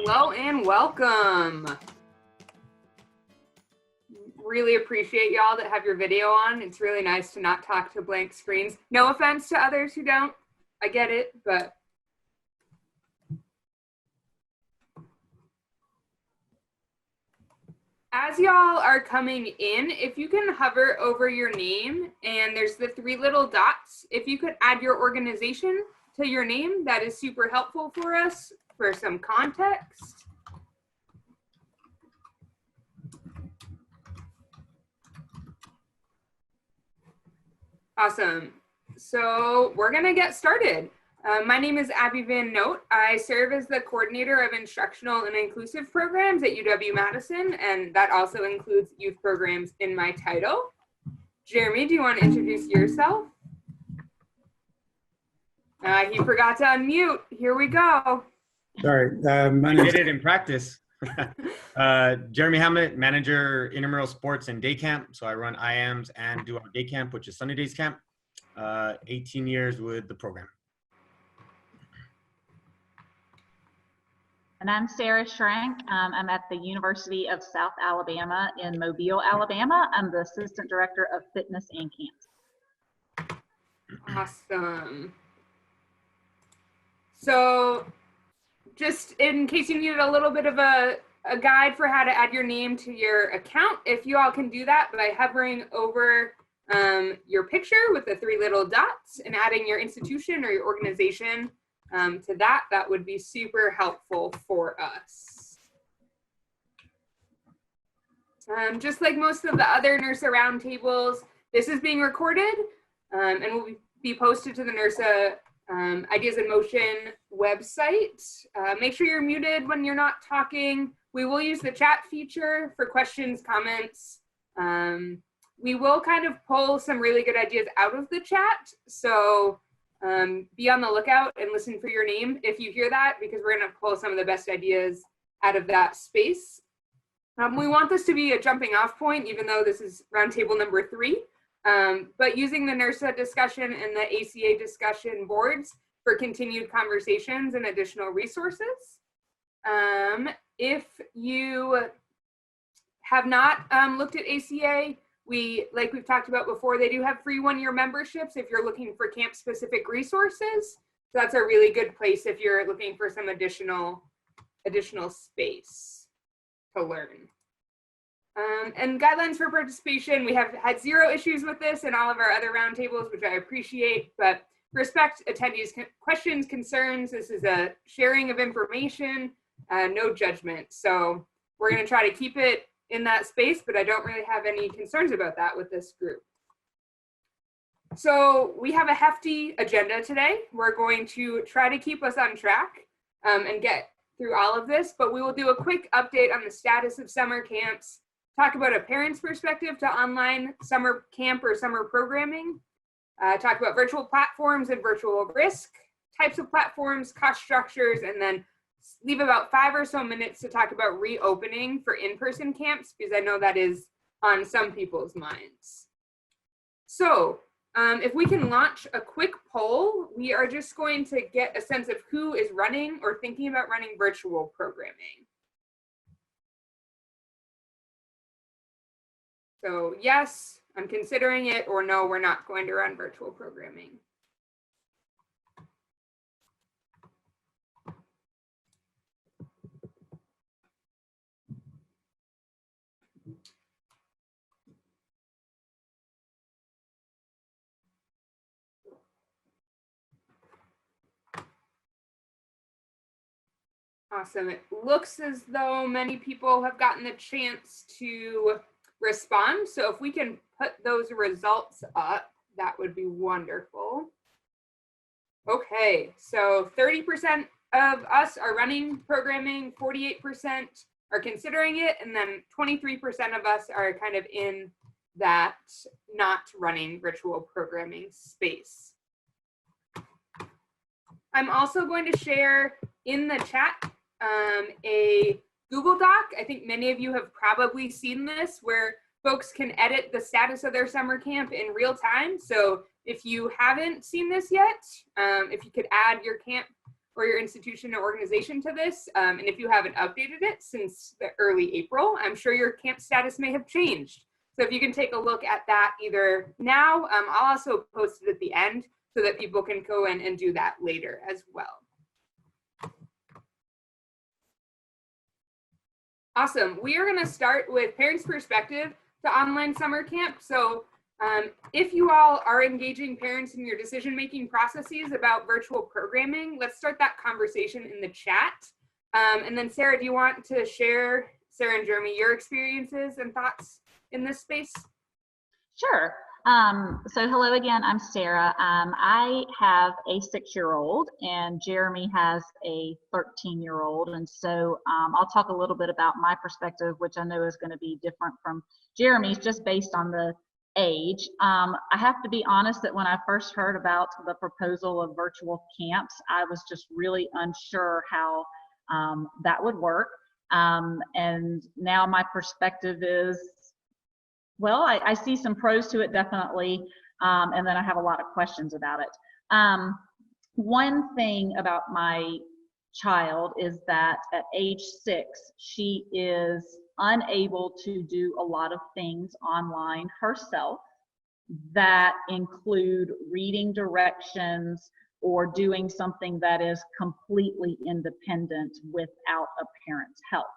Hello and welcome. Really appreciate y'all that have your video on. It's really nice to not talk to blank screens. No offense to others who don't. I get it, but as y'all are coming in, if you can hover over your name and there's the three little dots, if you could add your organization to your name, that is super helpful for us for some context. Awesome. So we're going to get started. My name is Abby Van Note. I serve as the coordinator of instructional and inclusive programs at UW-Madison, and that also includes youth programs in my title. Jeremy, do you want to introduce yourself? He forgot to unmute. Here we go. Sorry, I did it in practice. Jeremy Hamlett, manager intramural sports and day camp. So I run IAMS and do our day camp, which is Sunday days camp. 18 years with the program. And I'm Sarah Schrenk. I'm at the University of South Alabama in Mobile, Alabama. I'm the assistant director of fitness and camps. Awesome. So just in case you needed a little bit of a guide for how to add your name to your account, if you all can do that by hovering over your picture with the three little dots and adding your institution or your organization to that would be super helpful for us. Just like most of the other NIRSA roundtables, this is being recorded and will be posted to the NIRSA Ideas in Motion website. Make sure you're muted when you're not talking. We will use the chat feature for questions, comments. We will kind of pull some really good ideas out of the chat. So be on the lookout and listen for your name if you hear that, because we're going to pull some of the best ideas out of that space. We want this to be a jumping off point, even though this is roundtable number 3. But using the NIRSA discussion and the ACA discussion boards for continued conversations and additional resources. If you have not looked at ACA, like we've talked about before, they do have free 1-year memberships if you're looking for camp-specific resources. So that's a really good place if you're looking for some additional space to learn. And guidelines for participation, we have had 0 issues with this in all of our other roundtables, which I appreciate, but respect attendees' questions, concerns. This is a sharing of information, no judgment. So we're going to try to keep it in that space, but I don't really have any concerns about that with this group. So we have a hefty agenda today. We're going to try to keep us on track and get through all of this, but we will do a quick update on the status of summer camps, talk about a parent's perspective to online summer camp or summer programming, talk about virtual platforms and virtual risk, types of platforms, cost structures, and then leave about 5 or so minutes to talk about reopening for in-person camps, because I know that is on some people's minds. So if we can launch a quick poll, we are just going to get a sense of who is running or thinking about running virtual programming. So yes, I'm considering it, or no, we're not going to run virtual programming. Awesome. It looks as though many people have gotten the chance to respond. So if we can put those results up, that would be wonderful. Okay, so 30% of us are running programming, 48% are considering it, and then 23% of us are kind of in that not running virtual programming space. I'm also going to share in the chat a Google Doc. I think many of you have probably seen this, where folks can edit the status of their summer camp in real time. So if you haven't seen this yet, if you could add your camp or your institution or organization to this. And if you haven't updated it since the early April, I'm sure your camp status may have changed. So if you can take a look at that either now, I'll also post it at the end so that people can go in and do that later as well. Awesome. We are going to start with parents' perspective to online summer camp. So if you all are engaging parents in your decision-making processes about virtual programming, let's start that conversation in the chat. And then Sarah, do you want to share, Sarah and Jeremy, your experiences and thoughts in this space? Sure. So hello again, I'm Sarah. I have a 6-year-old and Jeremy has a 13-year-old. And so I'll talk a little bit about my perspective, which I know is going to be different from Jeremy's just based on the age. I have to be honest that when I first heard about the proposal of virtual camps, I was just really unsure how that would work. And now my perspective is, well, I see some pros to it, definitely, and then I have a lot of questions about it. One thing about my child is that at age 6, she is unable to do a lot of things online herself that include reading directions or doing something that is completely independent without a parent's help.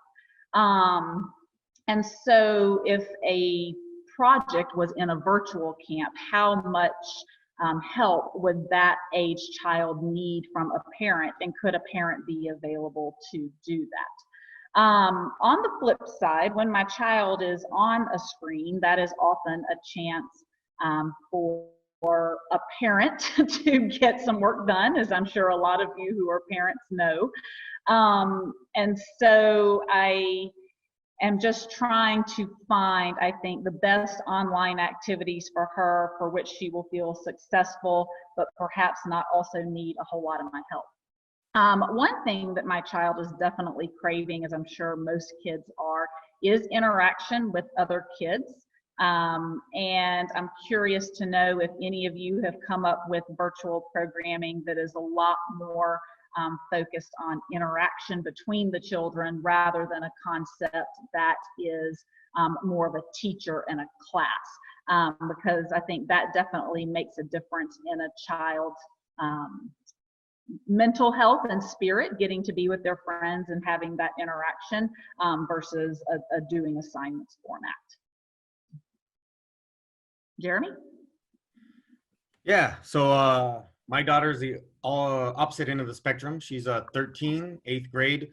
And so if a project was in a virtual camp, how much help would that age child need from a parent, and could a parent be available to do that? On the flip side, when my child is on a screen, that is often a chance for a parent to get some work done, as I'm sure a lot of you who are parents know. And so I am just trying to find, I think, the best online activities for her for which she will feel successful, but perhaps not also need a whole lot of my help. One thing that my child is definitely craving, as I'm sure most kids are, is interaction with other kids. And I'm curious to know if any of you have come up with virtual programming that is a lot more focused on interaction between the children rather than a concept that is more of a teacher in a class, because I think that definitely makes a difference in a child's mental health and spirit, getting to be with their friends and having that interaction versus a doing assignments format. Jeremy? Yeah, so my daughter's the opposite end of the spectrum. She's 13, 8th grade.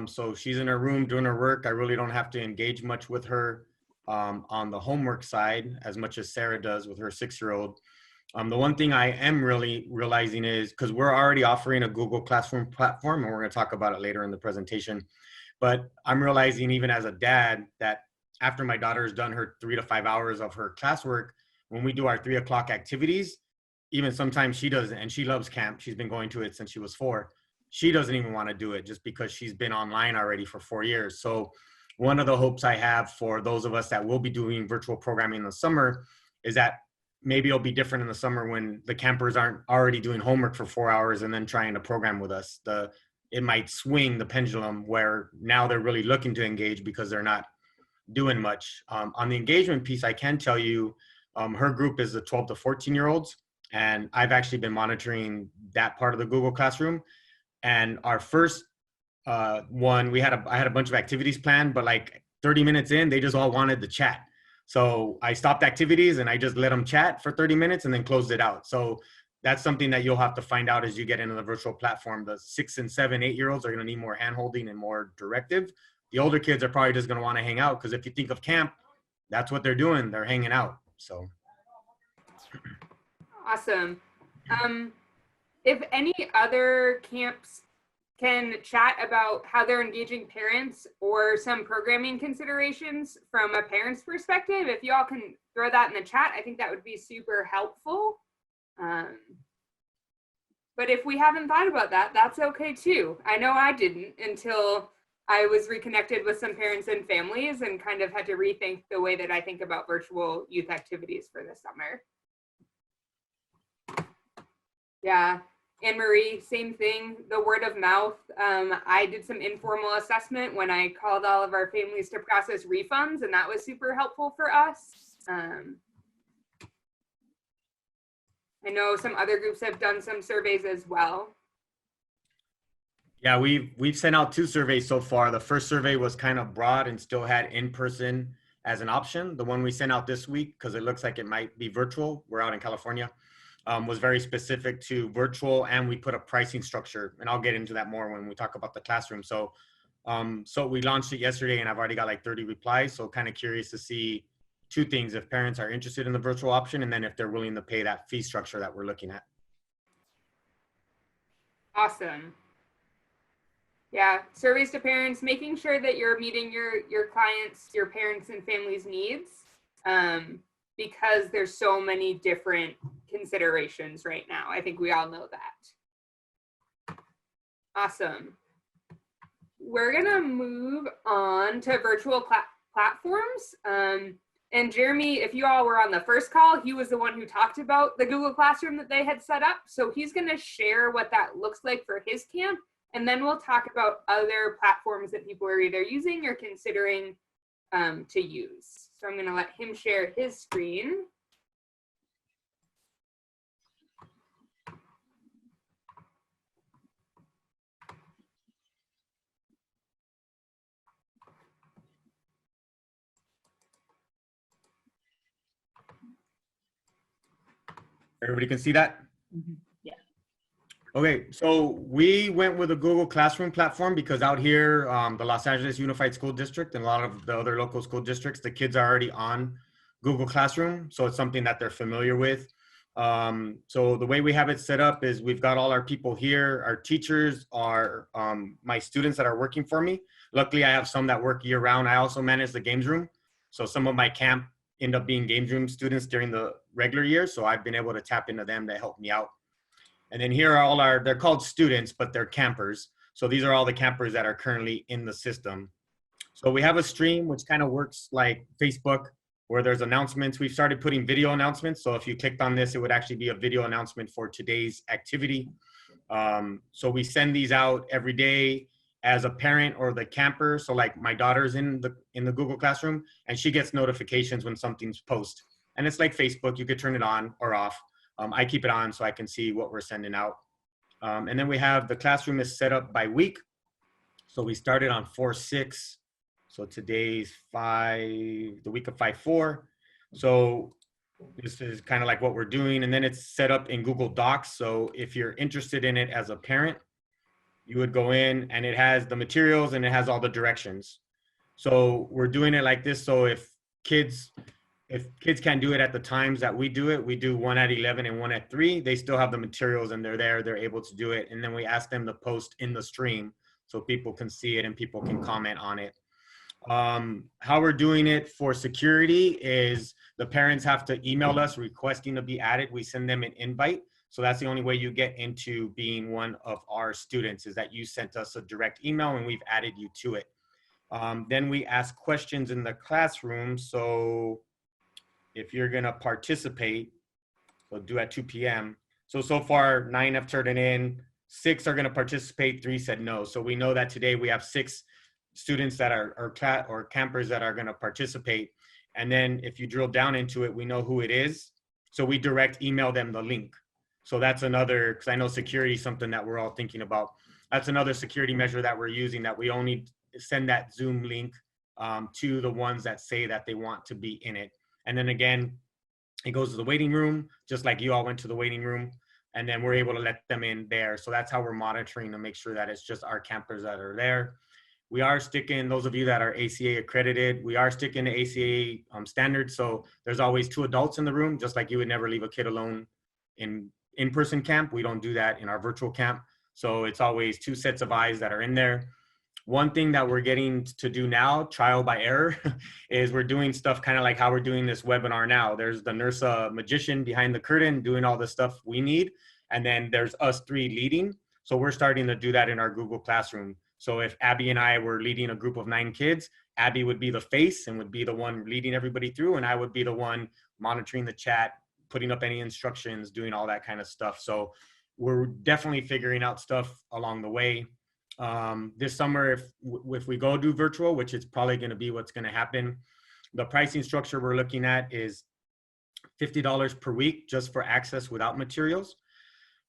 So she's in her room doing her work. I really don't have to engage much with her on the homework side as much as Sarah does with her 6-year-old. The one thing I am really realizing is, because we're already offering a Google Classroom platform, and we're going to talk about it later in the presentation, but I'm realizing even as a dad that after my daughter's done her 3 to 5 hours of her classwork, when we do our 3 o'clock activities, even sometimes she doesn't, and she loves camp. She's been going to it since she was 4. She doesn't even want to do it just because she's been online already for 4 years. So one of the hopes I have for those of us that will be doing virtual programming in the summer is that maybe it'll be different in the summer when the campers aren't already doing homework for 4 hours and then trying to program with us. It might swing the pendulum where now they're really looking to engage because they're not doing much. On the engagement piece, I can tell you her group is the 12 to 14-year-olds. And I've actually been monitoring that part of the Google Classroom. And our first one, I had a bunch of activities planned, but like 30 minutes in, they just all wanted to chat. So I stopped activities and I just let them chat for 30 minutes and then closed it out. So that's something that you'll have to find out as you get into the virtual platform. The 6 and 7, 8-year-olds are going to need more hand-holding and more directive. The older kids are probably just going to want to hang out, because if you think of camp, that's what they're doing. They're hanging out. So. Awesome. If any other camps can chat about how they're engaging parents or some programming considerations from a parent's perspective, if y'all can throw that in the chat, I think that would be super helpful. But if we haven't thought about that, that's okay too. I know I didn't until I was reconnected with some parents and families and kind of had to rethink the way that I think about virtual youth activities for the summer. Yeah, Anne Marie, same thing, the word of mouth. I did some informal assessment when I called all of our families to process refunds, and that was super helpful for us. I know some other groups have done some surveys as well. Yeah, we've sent out 2 surveys so far. The first survey was kind of broad and still had in-person as an option. The one we sent out this week, because it looks like it might be virtual, we're out in California, was very specific to virtual, and we put a pricing structure, and I'll get into that more when we talk about the classroom. So we launched it yesterday, and I've already got like 30 replies. So kind of curious to see 2 things: if parents are interested in the virtual option, and then if they're willing to pay that fee structure that we're looking at. Awesome. Yeah, surveys to parents, making sure that you're meeting your clients, your parents and families' needs, because there's so many different considerations right now. I think we all know that. Awesome. We're gonna move on to virtual platforms. And Jeremy, if you all were on the first call, he was the one who talked about the Google Classroom that they had set up. So he's gonna share what that looks like for his camp. And then we'll talk about other platforms that people are either using or considering to use. So I'm gonna let him share his screen. Everybody can see that? Mm-hmm. Yeah. Okay, so we went with a Google Classroom platform because out here, the Los Angeles Unified School District and a lot of the other local school districts, the kids are already on Google Classroom. So it's something that they're familiar with. So the way we have it set up is we've got all our people here, our teachers, our my students that are working for me. Luckily, I have some that work year round. I also manage the games room. So some of my camp end up being games room students during the regular year. So I've been able to tap into them to help me out. And then here are all they're called students, but they're campers. So these are all the campers that are currently in the system. So we have a stream, which kind of works like Facebook, where there's announcements. We've started putting video announcements. So if you clicked on this, it would actually be a video announcement for today's activity. So we send these out every day as a parent or the camper. So like my daughter's in the Google Classroom, and she gets notifications when something's posted. And it's like Facebook, you could turn it on or off. I keep it on so I can see what we're sending out. And then we have the classroom is set up by week. So we started on 4/6. So today's the week of 5/4. So this is kind of like what we're doing. And then it's set up in Google Docs. So if you're interested in it as a parent, you would go in and it has the materials and it has all the directions. So we're doing it like this. So if kids can't do it at the times that we do it, we do one at 11 and one at 3. They still have the materials and they're there, they're able to do it. And then we ask them to post in the stream so people can see it and people can comment on it. How we're doing it for security is the parents have to email us requesting to be added. We send them an invite. So that's the only way you get into being one of our students, is that you sent us a direct email and we've added you to it. Then we ask questions in the classroom. So if you're gonna participate, so due at 2 p.m. So far 9 have turned it in, 6 are gonna participate, 3 said no. So we know that today we have 6 students that are campers that are gonna participate. And then if you drill down into it, we know who it is. So we direct email them the link. So that's another, because I know security is something that we're all thinking about. That's another security measure that we're using, that we only send that Zoom link to the ones that say that they want to be in it. And then again, it goes to the waiting room, just like you all went to the waiting room, and then we're able to let them in there. So that's how we're monitoring to make sure that it's just our campers that are there. We are sticking, those of you that are ACA accredited, we are sticking to ACA standards. So there's always 2 adults in the room, just like you would never leave a kid alone in-person camp. We don't do that in our virtual camp. So it's always 2 sets of eyes that are in there. One thing that we're getting to do now, trial by error, is we're doing stuff kind of like how we're doing this webinar now. There's the NIRSA magician behind the curtain doing all the stuff we need. And then there's us 3 leading. So we're starting to do that in our Google Classroom. So if Abby and I were leading a group of 9 kids, Abby would be the face and would be the one leading everybody through. And I would be the one monitoring the chat, putting up any instructions, doing all that kind of stuff. So we're definitely figuring out stuff along the way. This summer, if we go do virtual, which is probably going to be what's going to happen, the pricing structure we're looking at is $50 per week just for access without materials.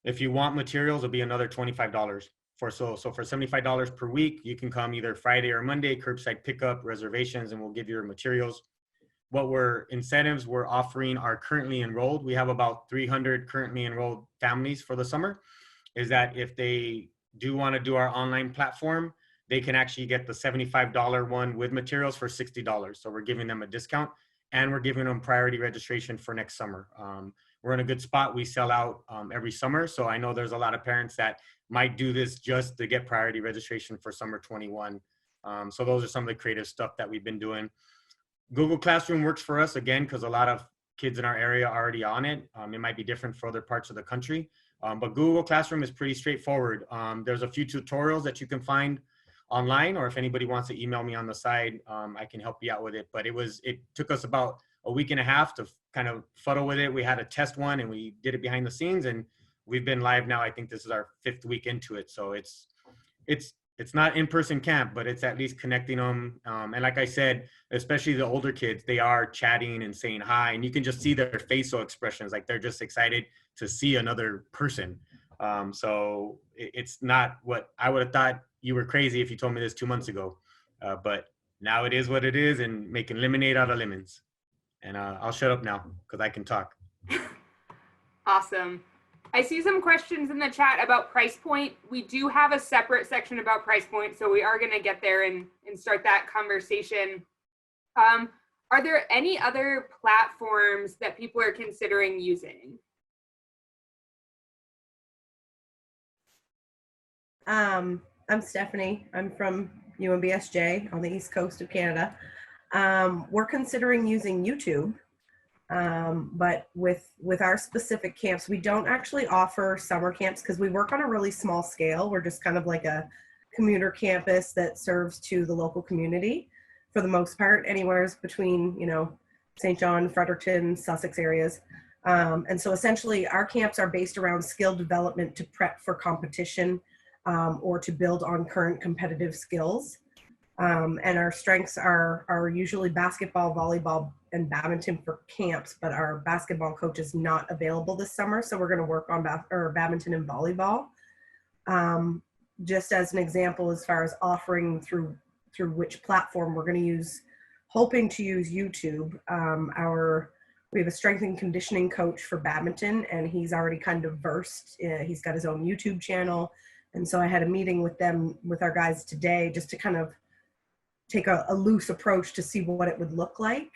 If you want materials, it'll be another $25 so for $75 per week, you can come either Friday or Monday, curbside pickup, reservations, and we'll give you your materials. What incentives we're offering are currently enrolled. We have about 300 currently enrolled families for the summer, is that if they do want to do our online platform, they can actually get the $75 one with materials for $60. So we're giving them a discount, and we're giving them priority registration for next summer. We're in a good spot. We sell out every summer. So I know there's a lot of parents that might do this just to get priority registration for summer 21. So those are some of the creative stuff that we've been doing. Google Classroom works for us, again, because a lot of kids in our area are already on it. It might be different for other parts of the country, but Google Classroom is pretty straightforward. There's a few tutorials that you can find online, or if anybody wants to email me on the side, I can help you out with it. But it took us about a week and a half to kind of fuddle with it. We had a test one and we did it behind the scenes, and we've been live now. I think this is our 5th week into it. So it's not in-person camp, but it's at least connecting them. And like I said, especially the older kids, they are chatting and saying hi, and you can just see their facial expressions. Like they're just excited to see another person. So it's not what I would have thought. You were crazy if you told me this 2 months ago, but now it is what it is, and making lemonade out of lemons. And I'll shut up now because I can talk. Awesome. I see some questions in the chat about price point. We do have a separate section about price point, so we are going to get there and start that conversation. Are there any other platforms that people are considering using? I'm Stephanie. I'm from UMBSJ on the East Coast of Canada. We're considering using YouTube, but with our specific camps, we don't actually offer summer camps because we work on a really small scale. We're just kind of like a commuter campus that serves to the local community for the most part, anywhere between, St. John, Fredericton, Sussex areas. And so essentially our camps are based around skill development to prep for competition or to build on current competitive skills. And our strengths are usually basketball, volleyball, and badminton for camps, but our basketball coach is not available this summer. So we're going to work on badminton and volleyball. Just as an example, as far as offering through which platform, we're going to use, hoping to use YouTube. We have a strength and conditioning coach for badminton, and he's already kind of versed. He's got his own YouTube channel. And so I had a meeting with our guys today, just to kind of take a loose approach to see what it would look like.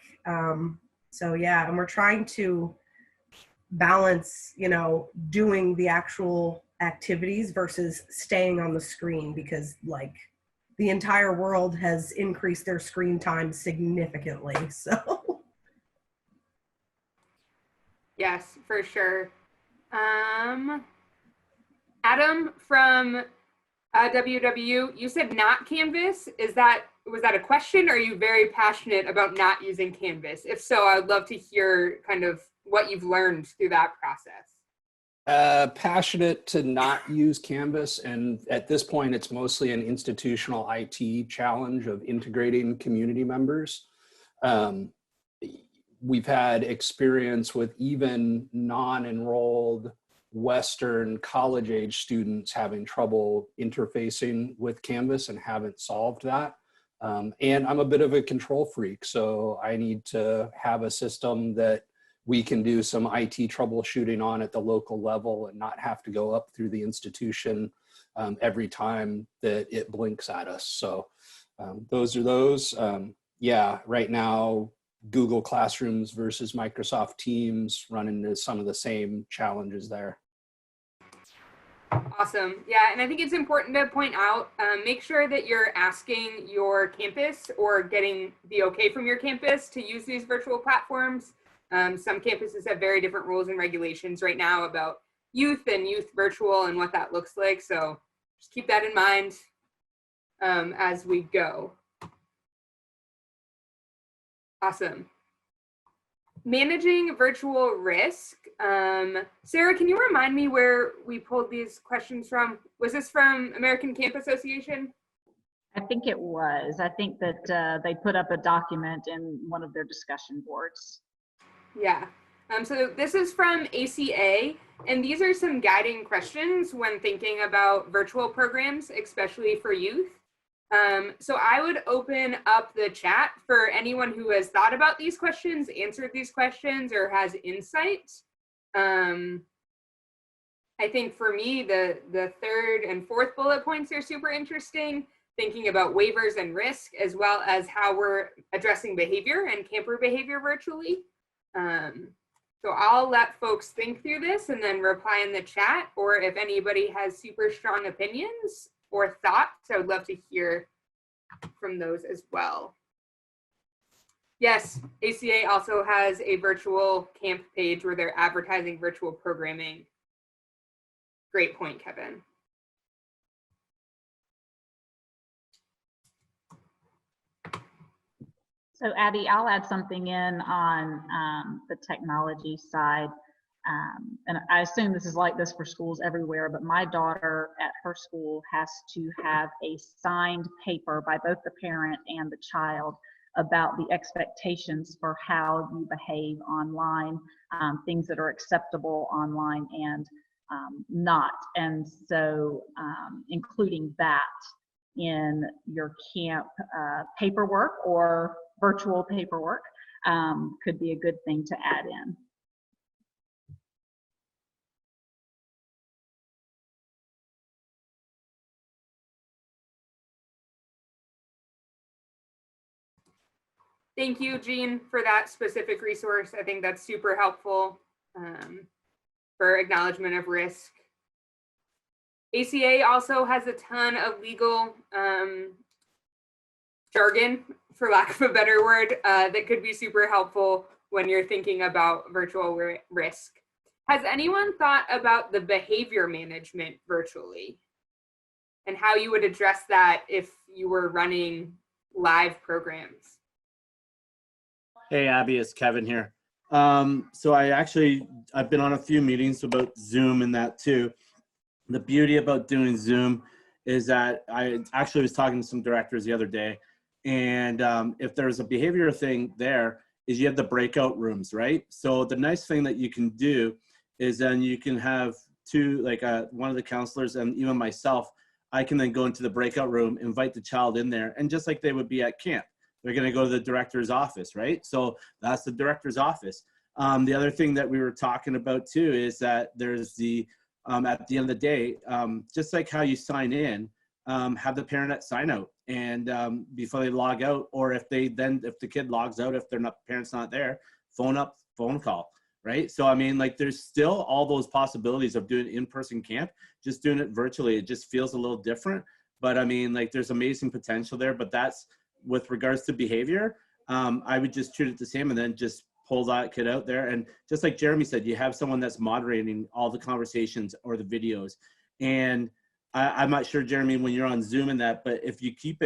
So yeah, and we're trying to balance, doing the actual activities versus staying on the screen, because like the entire world has increased their screen time significantly. So yes, for sure. Adam from WW, you said not Canvas. Was that a question, or are you very passionate about not using Canvas? If so, I would love to hear kind of what you've learned through that process. Passionate to not use Canvas, and at this point it's mostly an institutional IT challenge of integrating community members. We've had experience with even non-enrolled Western college age students having trouble interfacing with Canvas and haven't solved that. And I'm a bit of a control freak, so I need to have a system that we can do some IT troubleshooting on at the local level and not have to go up through the institution every time that it blinks at us. So those are those. Yeah, right now, Google Classrooms versus Microsoft Teams run into some of the same challenges there. Awesome. Yeah, and I think it's important to point out, make sure that you're asking your campus or getting the okay from your campus to use these virtual platforms. Some campuses have very different rules and regulations right now about youth and youth virtual and what that looks like. So just keep that in mind as we go. Awesome. managing virtual risk. Sarah, can you remind me where we pulled these questions from? Was this from American Camp Association? I think it was. I think that they put up a document in one of their discussion boards. Yeah. So this is from ACA, and these are some guiding questions when thinking about virtual programs, especially for youth. So I would open up the chat for anyone who has thought about these questions, answered these questions, or has insight. I think for me, the third and fourth bullet points are super interesting, thinking about waivers and risk, as well as how we're addressing behavior and camper behavior virtually. So I'll let folks think through this and then reply in the chat, or if anybody has super strong opinions or thoughts, I would love to hear from those as well. Yes, ACA also has a virtual camp page where they're advertising virtual programming. Great point, Kevin. So Abby, I'll add something in on the technology side. And I assume this is like this for schools everywhere, but my daughter at her school has to have a signed paper by both the parent and the child about the expectations for how you behave online, things that are acceptable online and not. And so including that in your camp paperwork or virtual paperwork could be a good thing to add in. Thank you, Jean, for that specific resource. I think that's super helpful for acknowledgement of risk. ACA also has a ton of legal jargon, for lack of a better word, that could be super helpful when you're thinking about virtual risk. Has anyone thought about the behavior management virtually and how you would address that if you were running live programs? Hey, Abby, it's Kevin here. So I've been on a few meetings about Zoom and that too. The beauty about doing Zoom is that I actually was talking to some directors the other day, and if there's a behavior thing there, is you have the breakout rooms, right? So the nice thing that you can do is then you can have two, like one of the counselors and even myself, I can then go into the breakout room, invite the child in there, and just like they would be at camp, they're going to go to the director's office, right? So that's the director's office. The other thing that we were talking about too is that there's the, at the end of the day, just like how you sign in, have the parent at sign out and before they log out, or if the kid logs out, if parent's not there, phone call, right? So I mean, like there's still all those possibilities of doing in-person camp, just doing it virtually. It just feels a little different, but I mean, like there's amazing potential there, but that's, with regards to behavior, I would just treat it the same and then just pull that kid out there. And just like Jeremy said, you have someone that's moderating all the conversations or the videos. And I'm not sure, Jeremy, when you're on Zoom and that, but if you keep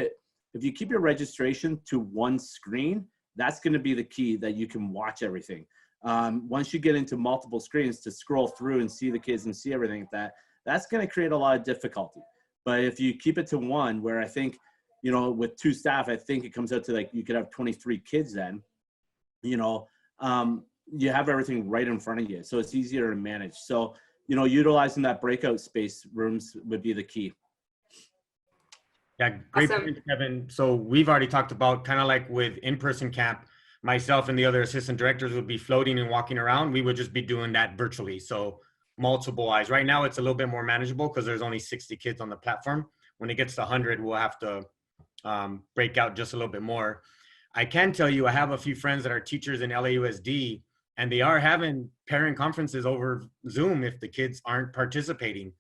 your registration to one screen, that's going to be the key, that you can watch everything. Once you get into multiple screens to scroll through and see the kids and see everything, that's going to create a lot of difficulty. But if you keep it to one, where I think, you know, with two staff, I think it comes out to like, you could have 23 kids then, you know, you have everything right in front of you. So it's easier to manage. So, you know, utilizing that breakout space rooms would be the key. Yeah, great Awesome. point, Kevin. So we've already talked about kind of like with in-person camp, myself and the other assistant directors would be floating and walking around. We would just be doing that virtually. So multiple eyes. Right now, it's a little bit more manageable because there's only 60 kids on the platform. When it gets to 100, we'll have to break out just a little bit more. I can tell you, I have a few friends that are teachers in LAUSD, and they are having parent conferences over Zoom if the kids aren't participating.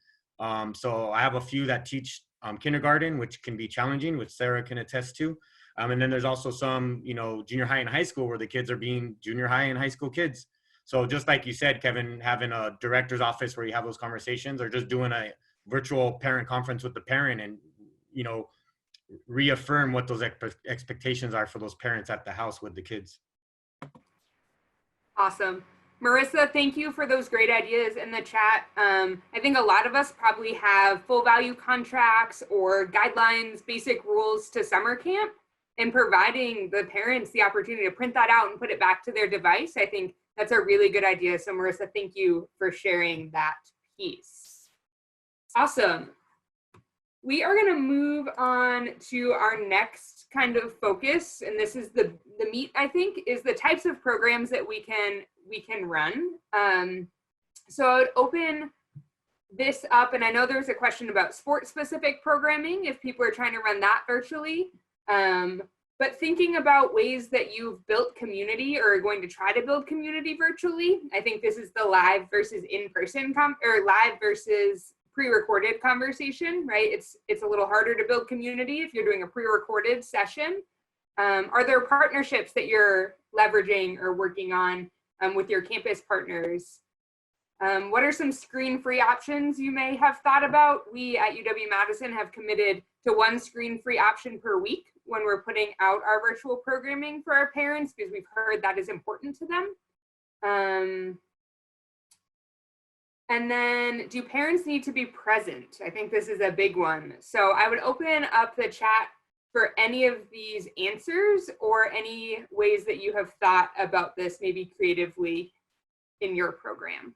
So I have a few that teach kindergarten, which can be challenging, which Sarah can attest to. And then there's also some, you know, junior high and high school where the kids are being junior high and high school kids. So just like you said, Kevin, having a director's office where you have those conversations, or just doing a virtual parent conference with the parent and, you know, reaffirm what those expectations are for those parents at the house with the kids. Awesome. Marissa, thank you for those great ideas in the chat. I think a lot of us probably have full value contracts or guidelines, basic rules to summer camp, and providing the parents the opportunity to print that out and put it back to their device. I think that's a really good idea. So Marissa, thank you for sharing that piece. Awesome. We are going to move on to our next kind of focus, and this is the meat, I think, is the types of programs that we can run. So I would open this up, and I know there's a question about sport-specific programming if people are trying to run that virtually. But thinking about ways that you've built community or are going to try to build community virtually, I think this is the live versus in-person or live versus pre-recorded conversation, right? It's a little harder to build community if you're doing a pre-recorded session. Are there partnerships that you're leveraging or working on with your campus partners? What are some screen-free options you may have thought about? We at UW-Madison have committed to one screen-free option per week when we're putting out our virtual programming for our parents because we've heard that is important to them. And then, do parents need to be present? I think this is a big one. So I would open up the chat for any of these answers or any ways that you have thought about this maybe creatively in your program.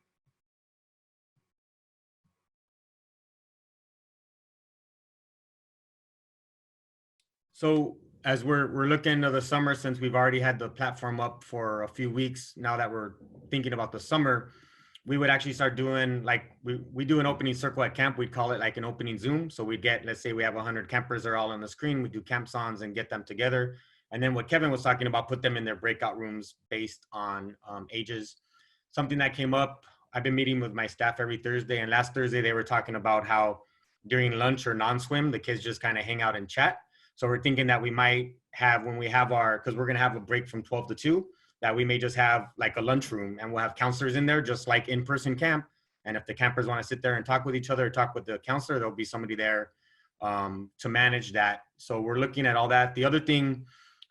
So as we're looking into the summer, since we've already had the platform up for a few weeks, now that we're thinking about the summer, we would actually start doing like, we do an opening circle at camp. We'd call it like an opening Zoom. So we'd get, let's say we have 100 campers, they're all on the screen. We do camp-ons and get them together. And then what Kevin was talking about, put them in their breakout rooms based on ages. Something that came up, I've been meeting with my staff every Thursday, and last Thursday they were talking about how during lunch or non-swim, the kids just kind of hang out and chat. So we're thinking that we might have, when we have our, because we're gonna have a break from 12 to 2, that we may just have like a lunchroom and we'll have counselors in there just like in-person camp. And if the campers wanna sit there and talk with each other, or talk with the counselor, there'll be somebody there to manage that. So we're looking at all that. The other thing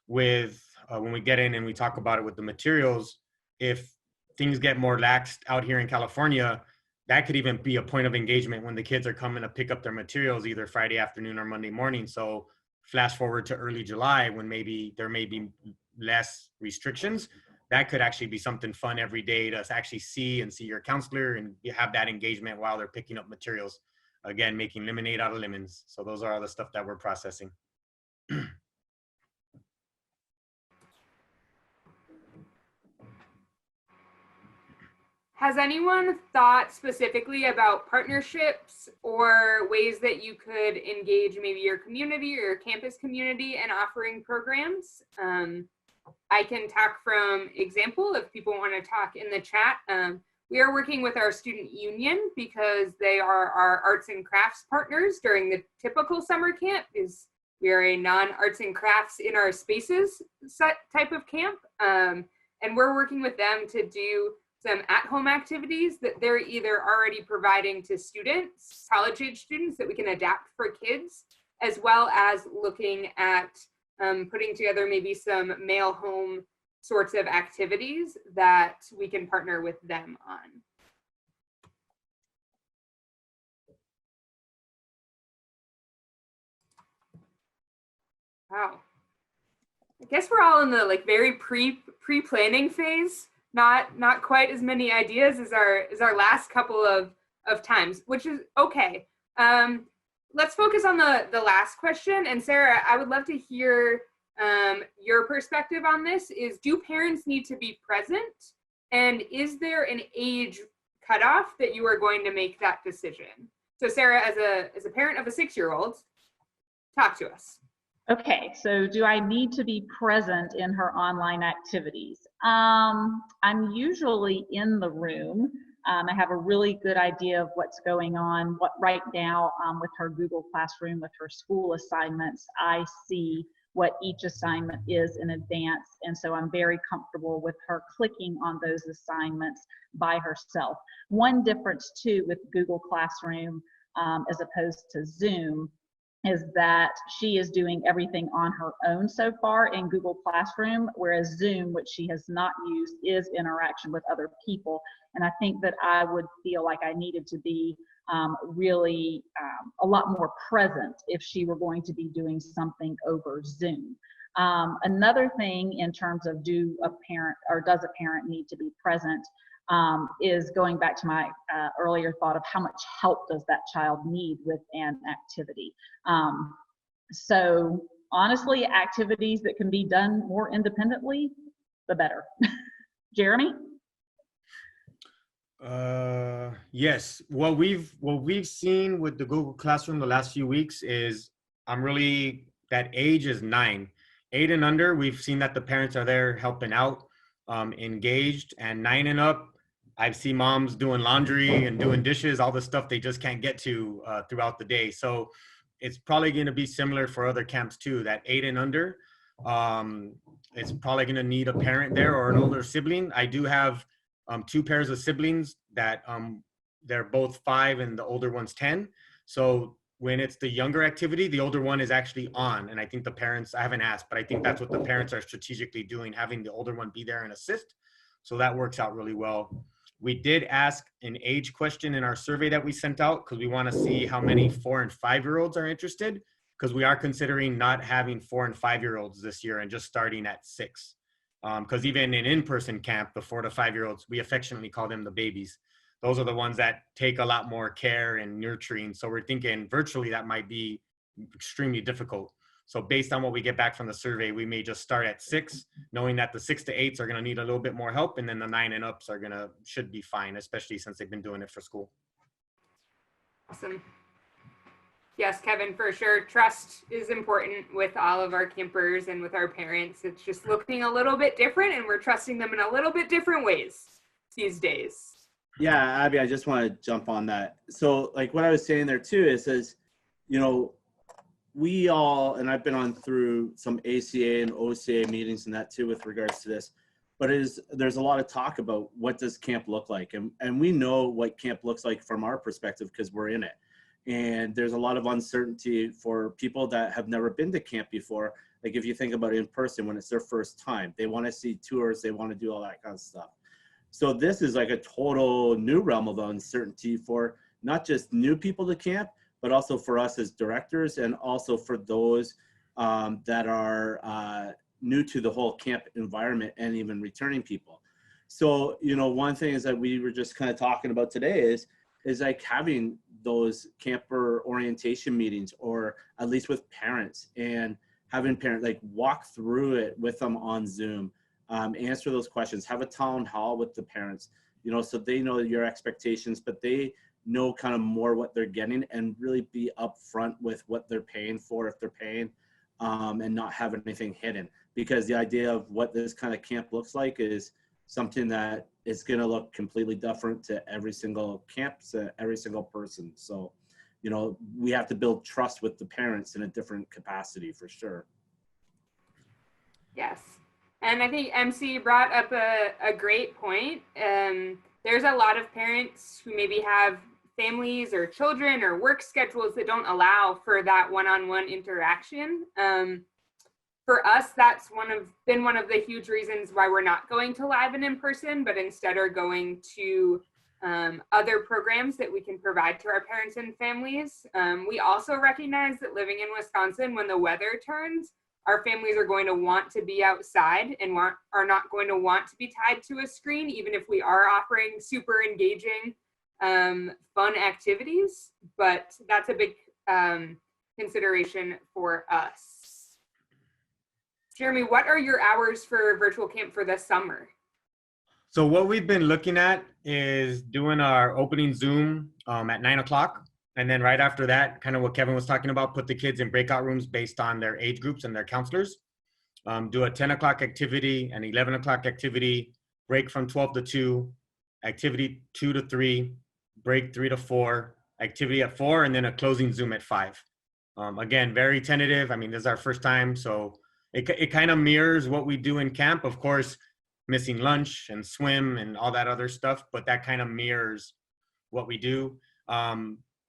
with, when we get in and we talk about it with the materials, if things get more laxed out here in California, that could even be a point of engagement when the kids are coming to pick up their materials either Friday afternoon or Monday morning. So flash forward to early July when maybe there may be less restrictions, that could actually be something fun every day to actually see your counselor and you have that engagement while they're picking up materials. Again, making lemonade out of lemons. So those are all the stuff that we're processing. Has anyone thought specifically about partnerships or ways that you could engage maybe your community or your campus community in offering programs? I can talk from example if people want to talk in the chat. We are working with our student union because they are our arts and crafts partners during the typical summer camp. We are a non-arts and crafts in our spaces type of camp. And we're working with them to do some at-home activities that they're either already providing to students, college-age students that we can adapt for kids, as well as looking at putting together maybe some mail home sorts of activities that we can partner with them on. Wow. I guess we're all in the like very pre-planning phase. Not quite as many ideas as our last couple of times, which is okay. Let's focus on the last question. And Sarah, I would love to hear your perspective on this. Is, do parents need to be present? And is there an age cutoff that you are going to make that decision? So Sarah, as a parent of a 6-year-old, talk to us. Okay, so do I need to be present in her online activities? I'm usually in the room. I have a really good idea of what's going on. Right now with her Google Classroom, with her school assignments, I see what each assignment is in advance. And so I'm very comfortable with her clicking on those assignments by herself. One difference too with Google Classroom as opposed to Zoom is that she is doing everything on her own so far in Google Classroom, whereas Zoom, which she has not used, is interaction with other people. And I think that I would feel like I needed to be really a lot more present if she were going to be doing something over Zoom. Another thing in terms of does a parent need to be present is going back to my earlier thought of how much help does that child need with an activity. So honestly, activities that can be done more independently, the better. Jeremy? Yes. What we've seen with the Google Classroom the last few weeks is that age is 9. 8 and under, we've seen that the parents are there helping out, engaged, and 9 and up, I've seen moms doing laundry and doing dishes, all the stuff they just can't get to throughout the day. So it's probably going to be similar for other camps too, that 8 and under, it's probably going to need a parent there or an older sibling. I do have 2 pairs of siblings that they're both 5 and the older one's 10. So when it's the younger activity, the older one is actually on. And I think the parents, I haven't asked, but I think that's what the parents are strategically doing, having the older one be there and assist. So that works out really well. We did ask an age question in our survey that we sent out because we want to see how many 4 and 5-year-olds are interested, because we are considering not having 4 and 5-year-olds this year and just starting at 6. Because even in in-person camp, the 4 to 5-year-olds, we affectionately call them the babies. Those are the ones that take a lot more care and nurturing. So we're thinking virtually that might be extremely difficult. So based on what we get back from the survey, we may just start at 6, knowing that the 6 to 8s are going to need a little bit more help, and then the 9 and ups should be fine, especially since they've been doing it for school. Awesome. Yes, Kevin, for sure. Trust is important with all of our campers and with our parents. It's just looking a little bit different, and we're trusting them in a little bit different ways these days. Yeah, Abby, I just want to jump on that. So like what I was saying there too is, you know, we all, and I've been on through some ACA and OCA meetings and that too with regards to this, but there's a lot of talk about what does camp look like. And we know what camp looks like from our perspective because we're in it. And there's a lot of uncertainty for people that have never been to camp before. Like if you think about it in person, when it's their first time, they want to see tours, they want to do all that kind of stuff. So this is like a total new realm of uncertainty for not just new people to camp, but also for us as directors and also for those that are new to the whole camp environment and even returning people. So, you know, one thing is that we were just kind of talking about today is like having those camper orientation meetings, or at least with parents, and having parents like walk through it with them on Zoom, answer those questions, have a town hall with the parents, you know, so they know your expectations, but they know kind of more what they're getting, and really be upfront with what they're paying for if they're paying, and not have anything hidden, because the idea of what this kind of camp looks like is something that is going to look completely different to every single camp, to every single person. So, you know, we have to build trust with the parents in a different capacity for sure. Yes. And I think MC brought up a great point. There's a lot of parents who maybe have families or children or work schedules that don't allow for that one-on-one interaction. For us, that's been one of the huge reasons why we're not going to live and in person, but instead are going to other programs that we can provide to our parents and families. We also recognize that living in Wisconsin, when the weather turns, our families are going to want to be outside and are not going to want to be tied to a screen, even if we are offering super engaging, fun activities. But that's a big consideration for us. Jeremy, what are your hours for virtual camp for this summer? So what we've been looking at is doing our opening Zoom at 9 o'clock. And then right after that, kind of what Kevin was talking about, put the kids in breakout rooms based on their age groups and their counselors. Do a 10 o'clock activity, an 11 o'clock activity, break from 12 to 2, activity 2 to 3, break 3 to 4, activity at 4, and then a closing Zoom at 5. Again, very tentative. I mean, this is our first time, so it kind of mirrors what we do in camp. Of course, missing lunch and swim and all that other stuff, but that kind of mirrors what we do.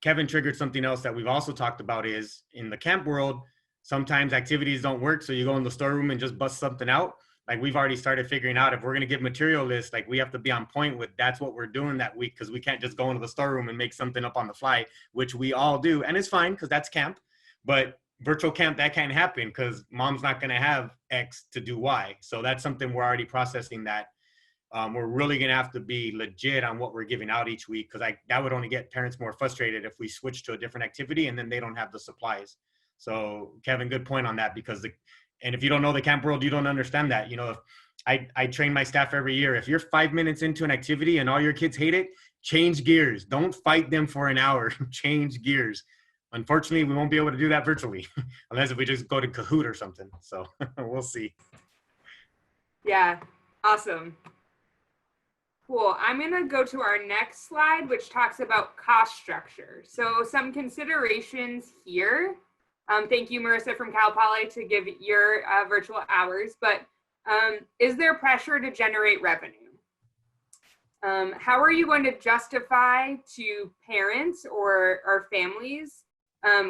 Kevin triggered something else that we've also talked about is in the camp world, sometimes activities don't work. So you go in the storeroom and just bust something out. Like we've already started figuring out if we're going to give material lists, like we have to be on point with that's what we're doing that week. Cause we can't just go into the storeroom and make something up on the fly, which we all do. And it's fine because that's camp, but virtual camp, that can't happen because mom's not going to have X to do Y. So that's something we're already processing that. We're really going to have to be legit on what we're giving out each week because that would only get parents more frustrated if we switch to a different activity and then they don't have the supplies. So Kevin, good point on that because and if you don't know the camp world, you don't understand that. You know, if I train my staff every year, if you're 5 minutes into an activity and all your kids hate it, change gears. Don't fight them for an hour. Change gears. Unfortunately, we won't be able to do that virtually unless if we just go to Kahoot or something. So we'll see. Yeah, awesome. Cool. I'm going to go to our next slide, which talks about cost structure. So some considerations here. Thank you, Marissa from Cal Poly, to give your virtual hours. But is there pressure to generate revenue? How are you going to justify to parents or families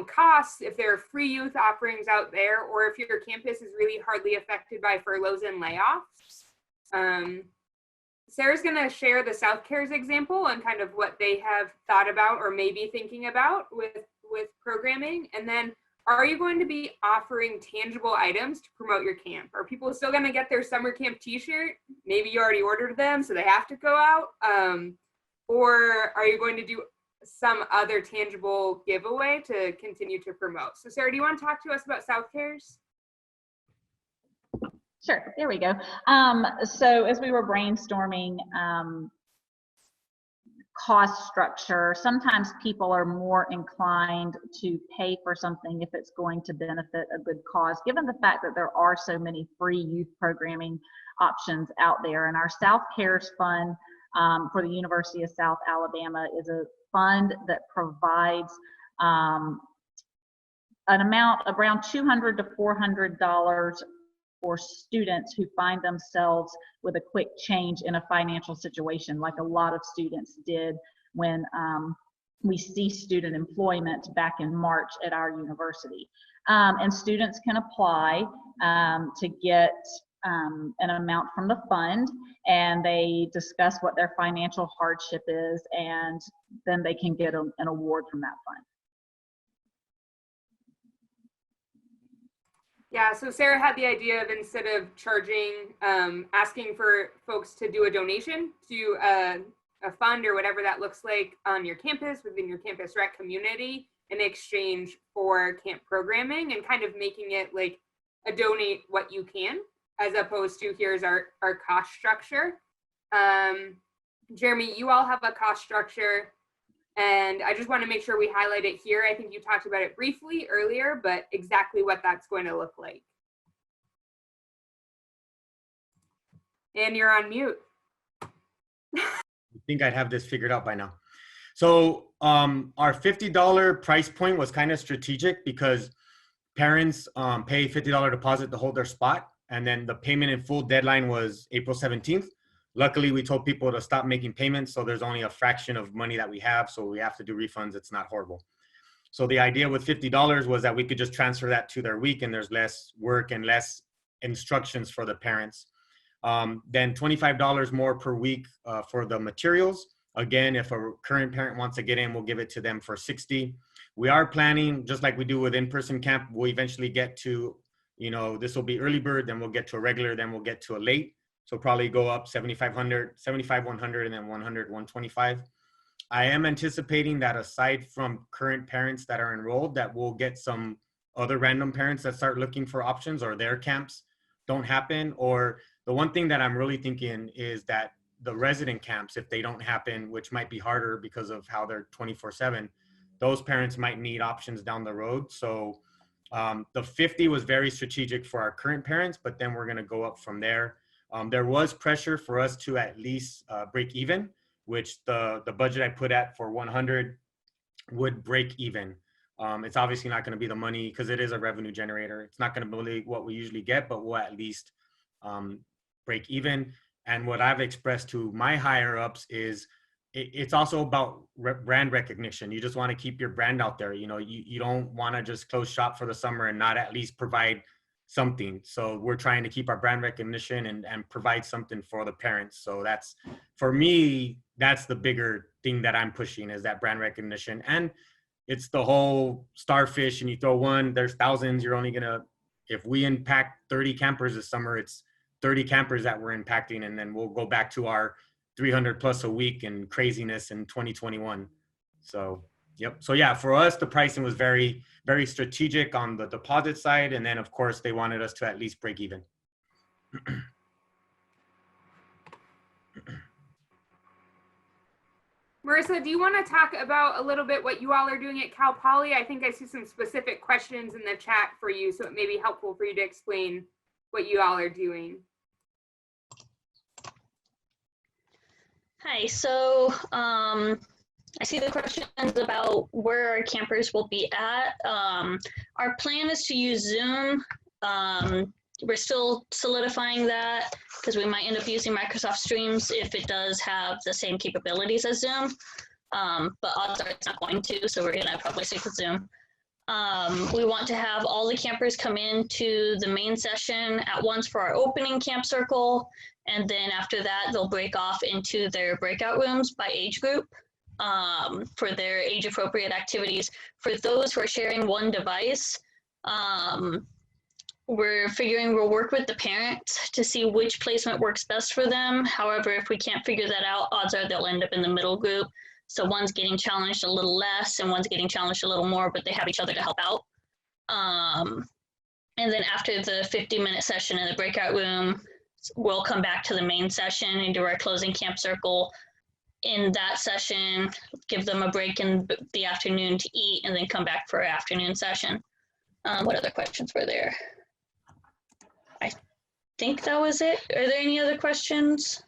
costs if there are free youth offerings out there, or if your campus is really hardly affected by furloughs and layoffs? Sarah's going to share the South Cares example and kind of what they have thought about or maybe thinking about with programming. And then, are you going to be offering tangible items to promote your camp? Are people still going to get their summer camp t-shirt? Maybe you already ordered them, so they have to go out. Or are you going to do some other tangible giveaway to continue to promote? So Sarah, do you want to talk to us about South Cares? Sure, there we go. So as we were brainstorming cost structure, sometimes people are more inclined to pay for something if it's going to benefit a good cause, given the fact that there are so many free youth programming options out there. And our South Cares Fund for the University of South Alabama is a fund that provides an amount around $200 to $400 for students who find themselves with a quick change in a financial situation, like a lot of students did when we ceased student employment back in March at our university. And students can apply to get an amount from the fund, and they discuss what their financial hardship is, and then they can get an award from that fund. Yeah, so Sarah had the idea of, instead of charging, asking for folks to do a donation to a fund or whatever that looks like on your campus, within your campus rec community, in exchange for camp programming, and kind of making it like a donate what you can, as opposed to here's our cost structure. Jeremy, you all have a cost structure, and I just want to make sure we highlight it here. I think you talked about it briefly earlier, but exactly what that's going to look like. And you're on mute. I think I'd have this figured out by now. So our $50 price point was kind of strategic because parents pay $50 deposit to hold their spot. And then the payment in full deadline was April 17th. Luckily, we told people to stop making payments, so there's only a fraction of money that we have, so we have to do refunds. It's not horrible. So the idea with $50 was that we could just transfer that to their week, and there's less work and less instructions for the parents. Then $25 more per week for the materials. Again, if a current parent wants to get in, we'll give it to them for $60. We are planning, just like we do with in-person camp, we'll eventually get to, this will be early bird, then we'll get to a regular, then we'll get to a late. So probably go up 75, 100, and then 100, 125. I am anticipating that aside from current parents that are enrolled, that we'll get some other random parents that start looking for options, or their camps don't happen. Or the one thing that I'm really thinking is that the resident camps, if they don't happen, which might be harder because of how they're 24/7, those parents might need options down the road. So the 50 was very strategic for our current parents, but then we're going to go up from there. There was pressure for us to at least break even, which the budget I put at for 100 would break even. It's obviously not going to be the money because it is a revenue generator. It's not going to be what we usually get, but we'll at least break even. And what I've expressed to my higher ups is, it's also about brand recognition. You just want to keep your brand out there. You know, you don't want to just close shop for the summer and not at least provide something. So we're trying to keep our brand recognition and provide something for the parents. So that's, for me, that's the bigger thing that I'm pushing, is that brand recognition. And it's the whole starfish, and you throw one, there's thousands. You're only gonna, if we impact 30 campers this summer, it's 30 campers that we're impacting, and then we'll go back to our 300 plus a week and craziness in 2021. So, yep. So yeah, for us, the pricing was very, very strategic on the deposit side. And then of course they wanted us to at least break even. Marissa, do you want to talk about a little bit what you all are doing at Cal Poly? I think I see some specific questions in the chat for you, so it may be helpful for you to explain what you all are doing. Hi, so I see the questions about where our campers will be at. Our plan is to use Zoom. We're still solidifying that because we might end up using Microsoft Streams if it does have the same capabilities as Zoom. But odds are it's not going to, so we're gonna probably stick with Zoom. We want to have all the campers come into the main session at once for our opening camp circle. And then after that, they'll break off into their breakout rooms by age group for their age appropriate activities. For those who are sharing one device, we're figuring we'll work with the parents to see which placement works best for them. However, if we can't figure that out, odds are they'll end up in the middle group. So one's getting challenged a little less and one's getting challenged a little more, but they have each other to help out. And then after the 50-minute session in the breakout room, we'll come back to the main session and do our closing camp circle. In that session, give them a break in the afternoon to eat, and then come back for our afternoon session. What other questions were there? I think that was it. Are there any other questions?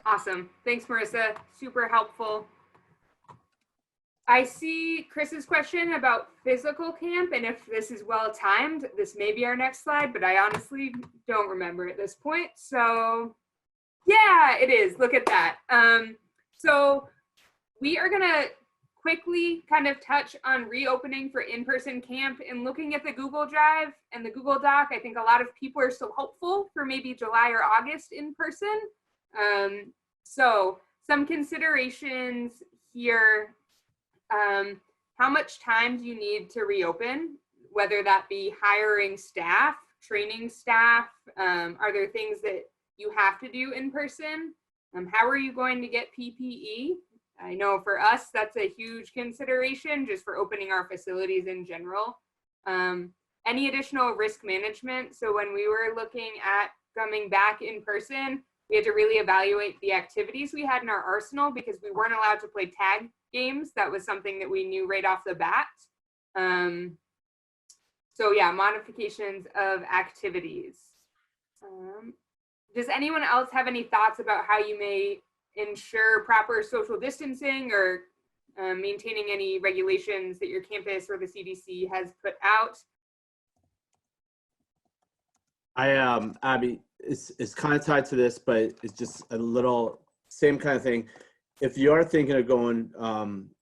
Awesome. Thanks, Marissa. Super helpful. I see Chris's question about physical camp, and if this is well timed, this may be our next slide, but I honestly don't remember at this point. So yeah, it is. Look at that. So we are gonna quickly kind of touch on reopening for in-person camp, and looking at the Google Drive and the Google Doc. I think a lot of people are still hopeful for maybe July or August in person. So some considerations here. How much time do you need to reopen, whether that be hiring staff, training staff? Are there things that you have to do in person? How are you going to get PPE? I know for us, that's a huge consideration just for opening our facilities in general. Any additional risk management? So when we were looking at coming back in person, we had to really evaluate the activities we had in our arsenal because we weren't allowed to play tag games. That was something that we knew right off the bat. So yeah, modifications of activities. Does anyone else have any thoughts about how you may ensure proper social distancing or maintaining any regulations that your campus or the CDC has put out? Abby, it's kind of tied to this, but it's just a little same kind of thing. If you are thinking of going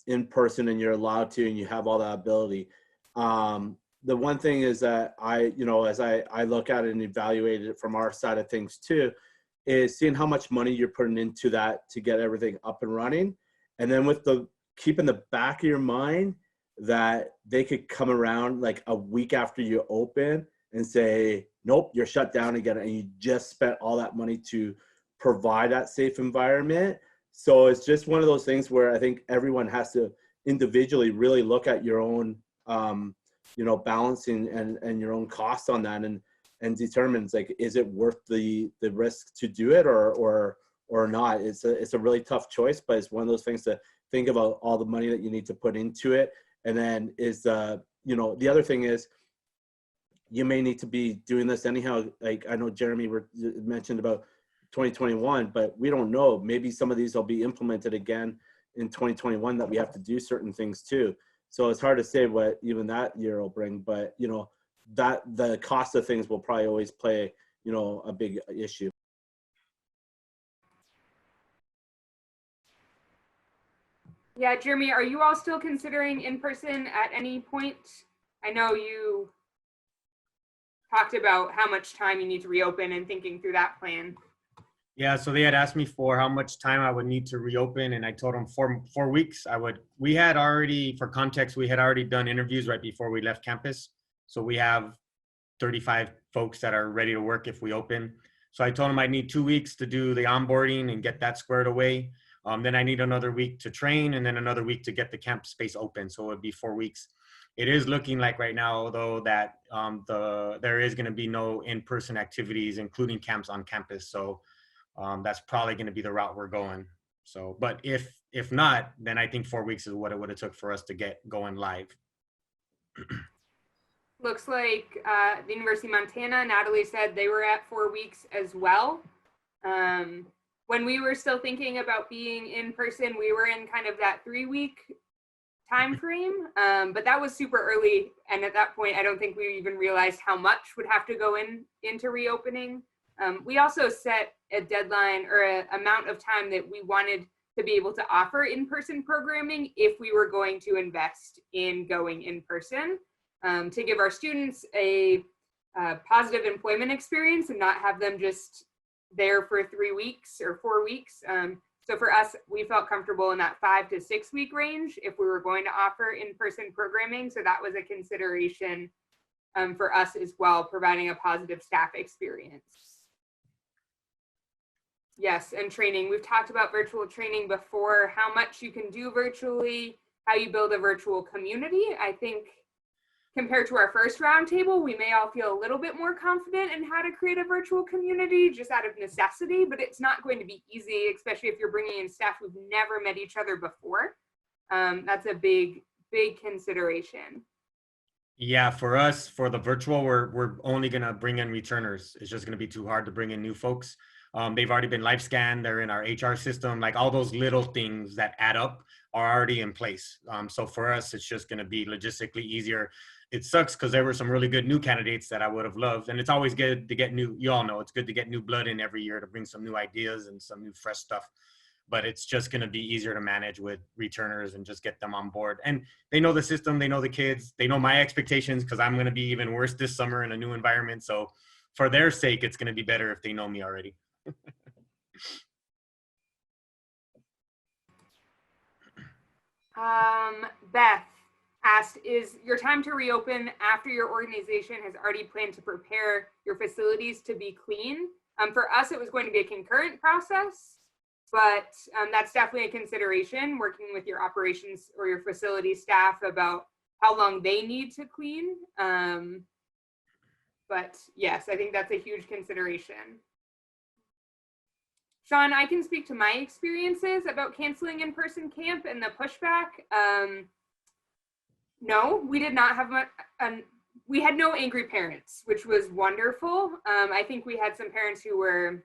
in person and you're allowed to, and you have all that ability, the one thing is that as I look at it and evaluate it from our side of things too, is seeing how much money you're putting into that to get everything up and running. And then with keeping the back of your mind that they could come around like a week after you open and say, nope, you're shut down again, and you just spent all that money to provide that safe environment. So it's just one of those things where I think everyone has to individually really look at your own, balancing and your own costs on that, and determines like, is it worth the risk to do it or not? It's a really tough choice, but it's one of those things to think about all the money that you need to put into it. And then the other thing is, you may need to be doing this anyhow. Like I know Jeremy mentioned about 2021, but we don't know. Maybe some of these will be implemented again in 2021 that we have to do certain things too. So it's hard to say what even that year will bring, but that the cost of things will probably always play, a big issue. Yeah, Jeremy, are you all still considering in-person at any point? I know you talked about how much time you need to reopen and thinking through that plan. Yeah, so they had asked me for how much time I would need to reopen, and I told them 4 weeks. We had already, for context, we had already done interviews right before we left campus. So we have 35 folks that are ready to work if we open. So I told them I need 2 weeks to do the onboarding and get that squared away. Then I need another week to train, and then another week to get the camp space open. So it would be 4 weeks. It is looking like right now, though, that there is going to be no in-person activities, including camps on campus. So that's probably going to be the route we're going. So, but if not, then I think 4 weeks is what it would have took for us to get going live. Looks like the University of Montana, Natalie said they were at 4 weeks as well. When we were still thinking about being in person, we were in kind of that 3-week time frame, but that was super early. And at that point, I don't think we even realized how much would have to go into reopening. We also set a deadline or an amount of time that we wanted to be able to offer in-person programming if we were going to invest in going in person, to give our students a positive employment experience and not have them just there for 3 weeks or 4 weeks. So for us, we felt comfortable in that 5 to 6 week range if we were going to offer in-person programming. So that was a consideration for us as well, providing a positive staff experience. Yes, and training. We've talked about virtual training before, how much you can do virtually, how you build a virtual community. I think compared to our first roundtable, we may all feel a little bit more confident in how to create a virtual community just out of necessity, but it's not going to be easy, especially if you're bringing in staff who've never met each other before. That's a big consideration. Yeah, for us, for the virtual, we're only going to bring in returners. It's just going to be too hard to bring in new folks. They've already been live scanned. They're in our HR system. Like all those little things that add up are already in place. So for us, it's just going to be logistically easier. It sucks because there were some really good new candidates that I would have loved. And it's always good to get new, you all know, it's good to get new blood in every year to bring some new ideas and some new fresh stuff. But it's just going to be easier to manage with returners and just get them on board. And they know the system, they know the kids, they know my expectations because I'm going to be even worse this summer in a new environment. So for their sake, it's going to be better if they know me already. Beth asked, is your time to reopen after your organization has already planned to prepare your facilities to be clean? For us, it was going to be a concurrent process, but that's definitely a consideration, working with your operations or your facility staff about how long they need to clean. But yes, I think that's a huge consideration. Sean, I can speak to my experiences about canceling in-person camp and the pushback. No, we did not have much, we had no angry parents, which was wonderful. I think we had some parents who were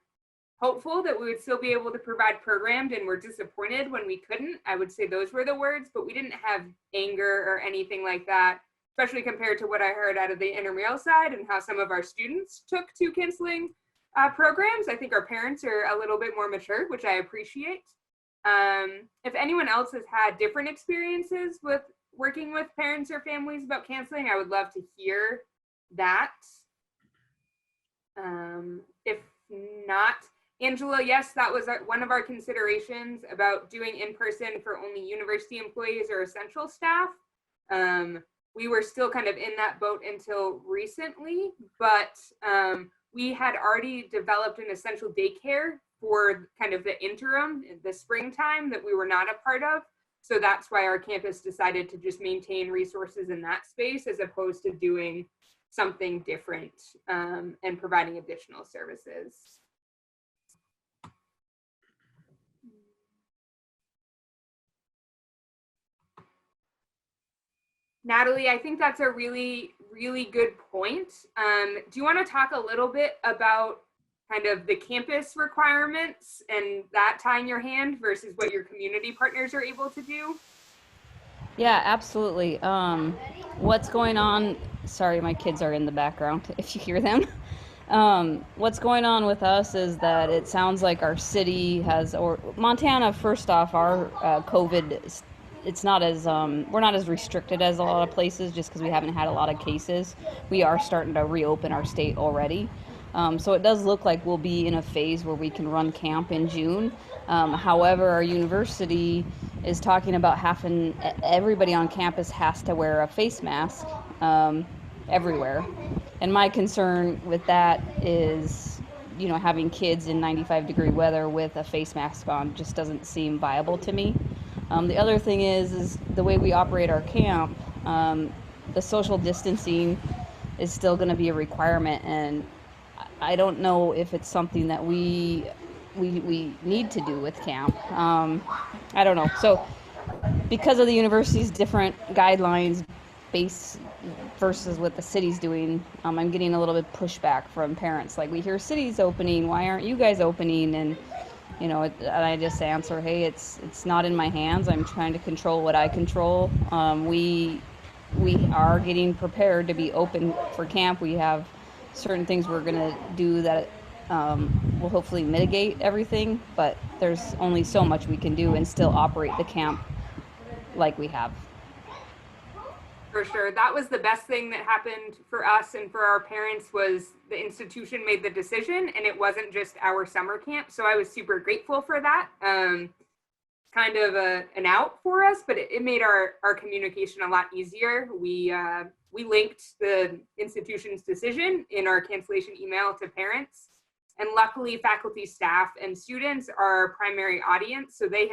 hopeful that we would still be able to provide programmed and were disappointed when we couldn't. I would say those were the words, but we didn't have anger or anything like that, especially compared to what I heard out of the intramural side and how some of our students took to canceling programs. I think our parents are a little bit more mature, which I appreciate. If anyone else has had different experiences with working with parents or families about canceling, I would love to hear that. If not, Angela, yes, that was one of our considerations about doing in-person for only university employees or essential staff. We were still kind of in that boat until recently, but we had already developed an essential daycare for kind of the interim, the springtime that we were not a part of. So that's why our campus decided to just maintain resources in that space as opposed to doing something different and providing additional services. Natalie, I think that's a really, really good point. Do you want to talk a little bit about kind of the campus requirements and that tying your hand versus what your community partners are able to do? Yeah, absolutely. What's going on? Sorry, my kids are in the background if you hear them. What's going on with us is that it sounds like our city has, or Montana, first off, our COVID it's not as we're not as restricted as a lot of places just because we haven't had a lot of cases. We are starting to reopen our state already. So it does look like we'll be in a phase where we can run camp in June. However, our university is talking about having everybody on campus has to wear a face mask everywhere. And my concern with that is, you know, having kids in 95-degree weather with a face mask on just doesn't seem viable to me. The other thing is the way we operate our camp, the social distancing is still going to be a requirement, and I don't know if it's something that we need to do with camp. I don't know. So because of the university's different guidelines base versus what the city's doing, I'm getting a little bit pushback from parents. Like, we hear cities opening, why aren't you guys opening? And you know, and I just answer, hey, it's not in my hands. I'm trying to control what I control. We are getting prepared to be open for camp. We have certain things we're going to do that will hopefully mitigate everything, but there's only so much we can do and still operate the camp like we have. For sure. That was the best thing that happened for us and for our parents, was the institution made the decision and it wasn't just our summer camp. So I was super grateful for that. Kind of an out for us, but it made our communication a lot easier. We linked the institution's decision in our cancellation email to parents. And luckily, faculty, staff, and students are our primary audience. So they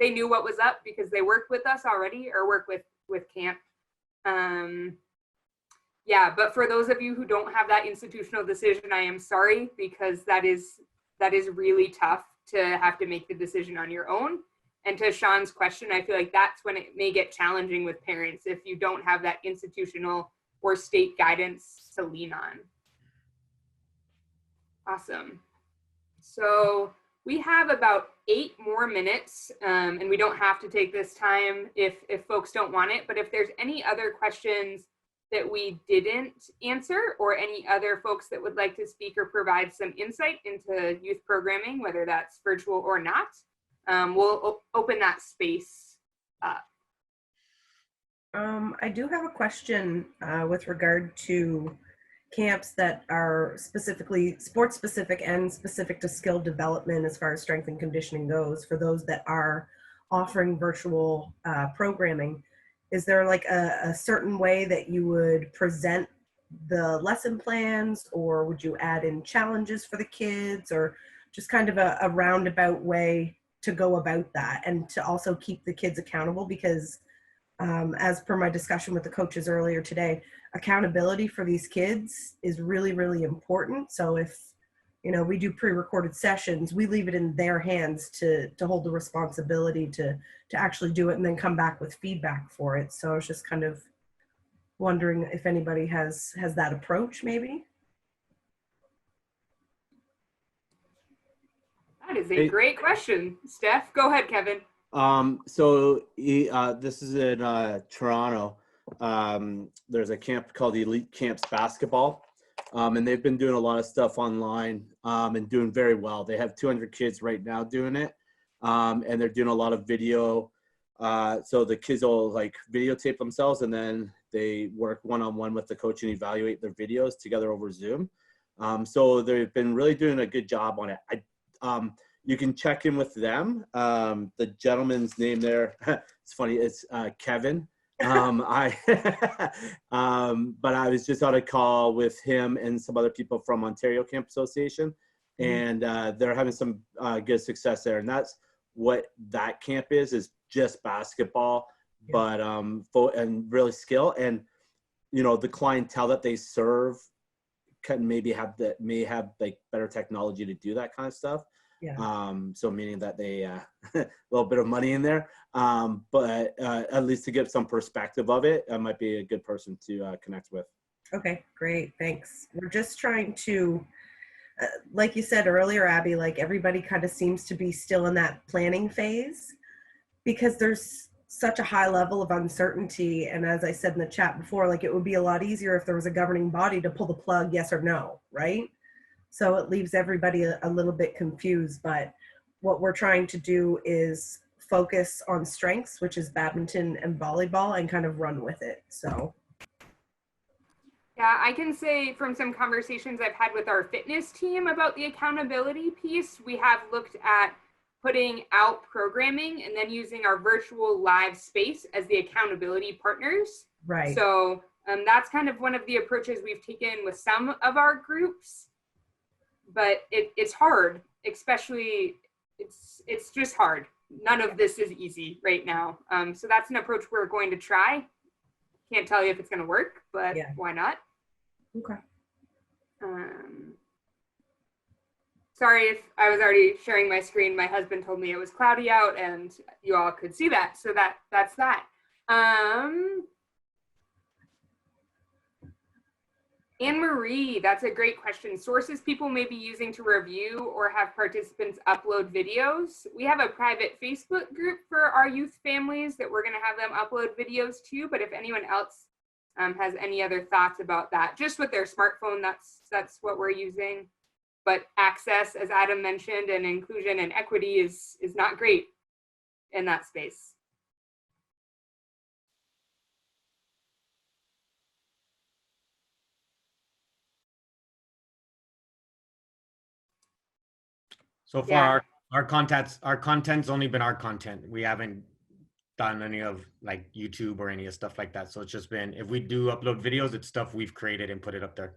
knew what was up because they worked with us already or work with camp. Yeah, but for those of you who don't have that institutional decision, I am sorry, because that is really tough to have to make the decision on your own. And to Sean's question, I feel like that's when it may get challenging with parents if you don't have that institutional or state guidance to lean on. Awesome. So we have about 8 more minutes, and we don't have to take this time if folks don't want it, but if there's any other questions that we didn't answer, or any other folks that would like to speak or provide some insight into youth programming, whether that's virtual or not, we'll open that space up. I do have a question with regard to camps that are specifically sports specific and specific to skill development as far as strength and conditioning goes. For those that are offering virtual programming, is there like a certain way that you would present the lesson plans, or would you add in challenges for the kids, or just kind of a roundabout way to go about that and to also keep the kids accountable? Because as per my discussion with the coaches earlier today, accountability for these kids is really, really important. So if, you know, we do pre-recorded sessions, we leave it in their hands to hold the responsibility to actually do it and then come back with feedback for it. So I was just kind of wondering if anybody has that approach maybe. That is a great question. Steph, go ahead, Kevin. So this is in Toronto. There's a camp called Elite Camps Basketball, and they've been doing a lot of stuff online and doing very well. They have 200 kids right now doing it, and they're doing a lot of video. So the kids will like videotape themselves, and then they work one-on-one with the coach and evaluate their videos together over Zoom. So they've been really doing a good job on it. You can check in with them. The gentleman's name there, it's funny, it's Kevin. But I was just on a call with him and some other people from Ontario Camp Association, and they're having some good success there. And that's what that camp is just basketball, but and really skill. And you know, the clientele that they serve can may have like better technology to do that kind of stuff. Yeah. So meaning that they a little bit of money in there, but at least to get some perspective of it, I might be a good person to connect with. Okay, great, thanks. We're just trying to, like you said earlier, Abby, like everybody kind of seems to be still in that planning phase because there's such a high level of uncertainty. And as I said in the chat before, like it would be a lot easier if there was a governing body to pull the plug, yes or no, right? So it leaves everybody a little bit confused, but what we're trying to do is focus on strengths, which is badminton and volleyball, and kind of run with it. So yeah, I can say from some conversations I've had with our fitness team about the accountability piece, we have looked at putting out programming and then using our virtual live space as the accountability partners. right. So that's kind of one of the approaches we've taken with some of our groups, but it's hard, especially it's just hard. None of this is easy right now. So that's an approach we're going to try. Can't tell you if it's going to work, but Yeah. why not? Okay. Sorry if I was already sharing my screen. My husband told me it was cloudy out and you all could see that. So that's that. Anne-Marie, that's a great question. Sources people may be using to review or have participants upload videos. We have a private Facebook group for our youth families that we're going to have them upload videos to, but if anyone else has any other thoughts about that, just with their smartphone, that's what we're using. But access, as Adam mentioned, and inclusion and equity is not great in that space. So far, our content's only been our content. We haven't done any of like YouTube or any of stuff like that. So it's just been, if we do upload videos, it's stuff we've created and put it up there.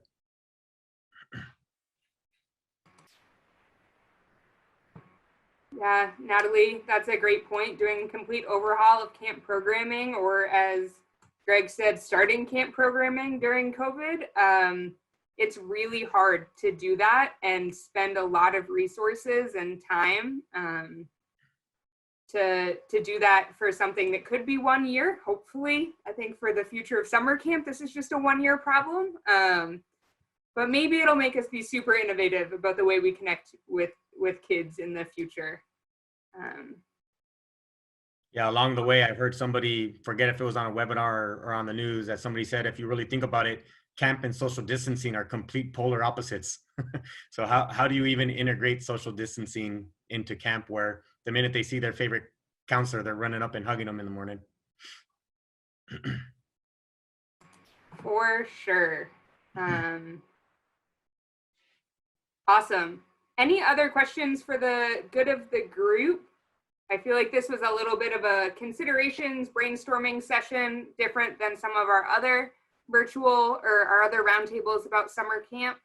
Yeah, Natalie, that's a great point. Doing complete overhaul of camp programming, or as Greg said, starting camp programming during COVID. It's really hard to do that and spend a lot of resources and time to do that for something that could be 1 year, hopefully. I think for the future of summer camp, this is just a 1 year problem. But maybe it'll make us be super innovative about the way we connect with kids in the future. Yeah, along the way, I've heard somebody, forget if it was on a webinar or on the news, that somebody said, if you really think about it, camp and social distancing are complete polar opposites. So how do you even integrate social distancing into camp, where the minute they see their favorite counselor, they're running up and hugging them in the morning? For sure. Awesome. Any other questions for the good of the group? I feel like this was a little bit of a considerations brainstorming session, different than some of our other virtual or our other roundtables about summer camp.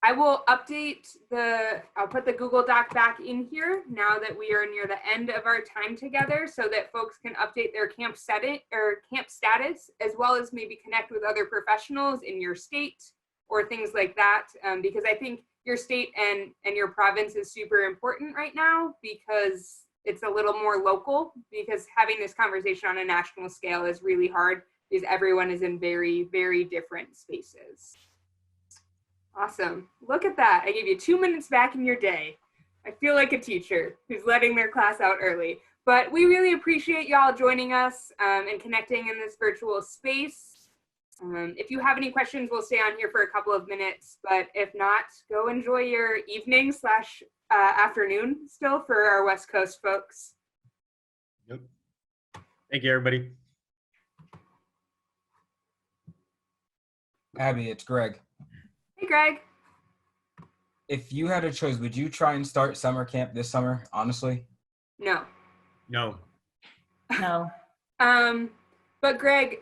I will update I'll put the Google Doc back in here now that we are near the end of our time together, so that folks can update their camp setting or camp status, as well as maybe connect with other professionals in your state or things like that, because I think your state and your province is super important right now, because it's a little more local, because having this conversation on a national scale is really hard because everyone is in very, very different spaces. Awesome. Look at that. I gave you 2 minutes back in your day. I feel like a teacher who's letting their class out early. But we really appreciate y'all joining us and connecting in this virtual space. If you have any questions, we'll stay on here for a couple of minutes. But if not, go enjoy your evening / afternoon still for our West Coast folks. Yep. Thank you, everybody. Abby, it's Greg. Hey, Greg. If you had a choice, would you try and start summer camp this summer, honestly? No. No. No. But Greg,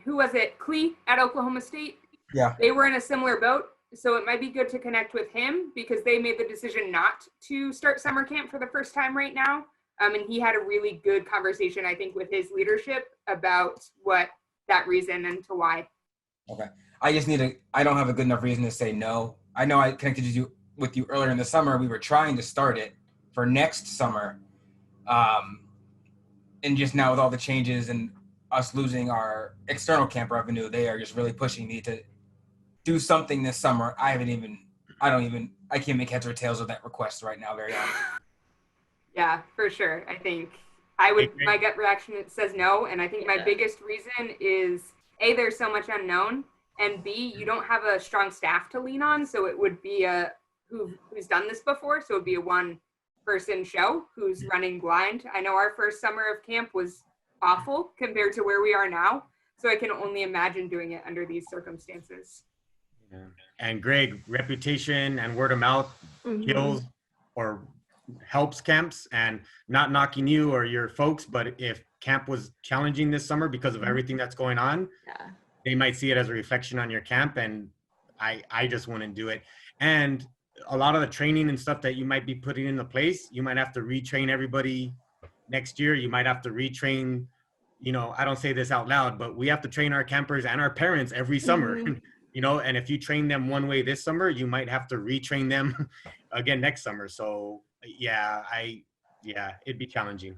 who was it? Clee at Oklahoma State? Yeah. They were in a similar boat. So it might be good to connect with him, because they made the decision not to start summer camp for the first time right now. And he had a really good conversation, I think, with his leadership about what that reason and to why. Okay. I don't have a good enough reason to say no. I know I connected with you earlier in the summer. We were trying to start it for next summer. And just now with all the changes and us losing our external camp revenue, they are just really pushing me to do something this summer. I can't make heads or tails of that request right now, very honest. Yeah, for sure. I think my gut reaction says no. And I think my biggest reason is A, there's so much unknown, and B, you don't have a strong staff to lean on. So it would be who's done this before. So it would be a one person show who's running blind. I know our first summer of camp was awful compared to where we are now. So I can only imagine doing it under these circumstances. Yeah. And Greg, reputation and word of mouth kills or helps camps, and not knocking you or your folks, but if camp was challenging this summer because of everything that's going on, they might see it as a reflection on your camp, and I just wouldn't do it. And a lot of the training and stuff that you might be putting into place, you might have to retrain everybody next year. You might have to retrain, I don't say this out loud, but we have to train our campers and our parents every summer, and if you train them one way this summer, you might have to retrain them again next summer. So it'd be challenging.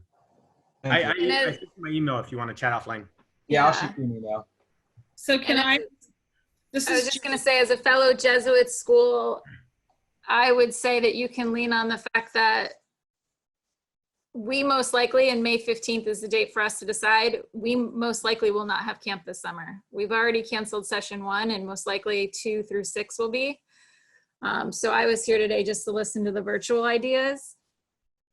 I sent my email if you want to chat offline. Yeah, I'll shoot you an email. So can I was just going to say, as a fellow Jesuit school, I would say that you can lean on the fact that we most likely, and May 15th is the date for us to decide, we most likely will not have camp this summer. We've already canceled session 1, and most likely 2 through 6 will be. So I was here today just to listen to the virtual ideas.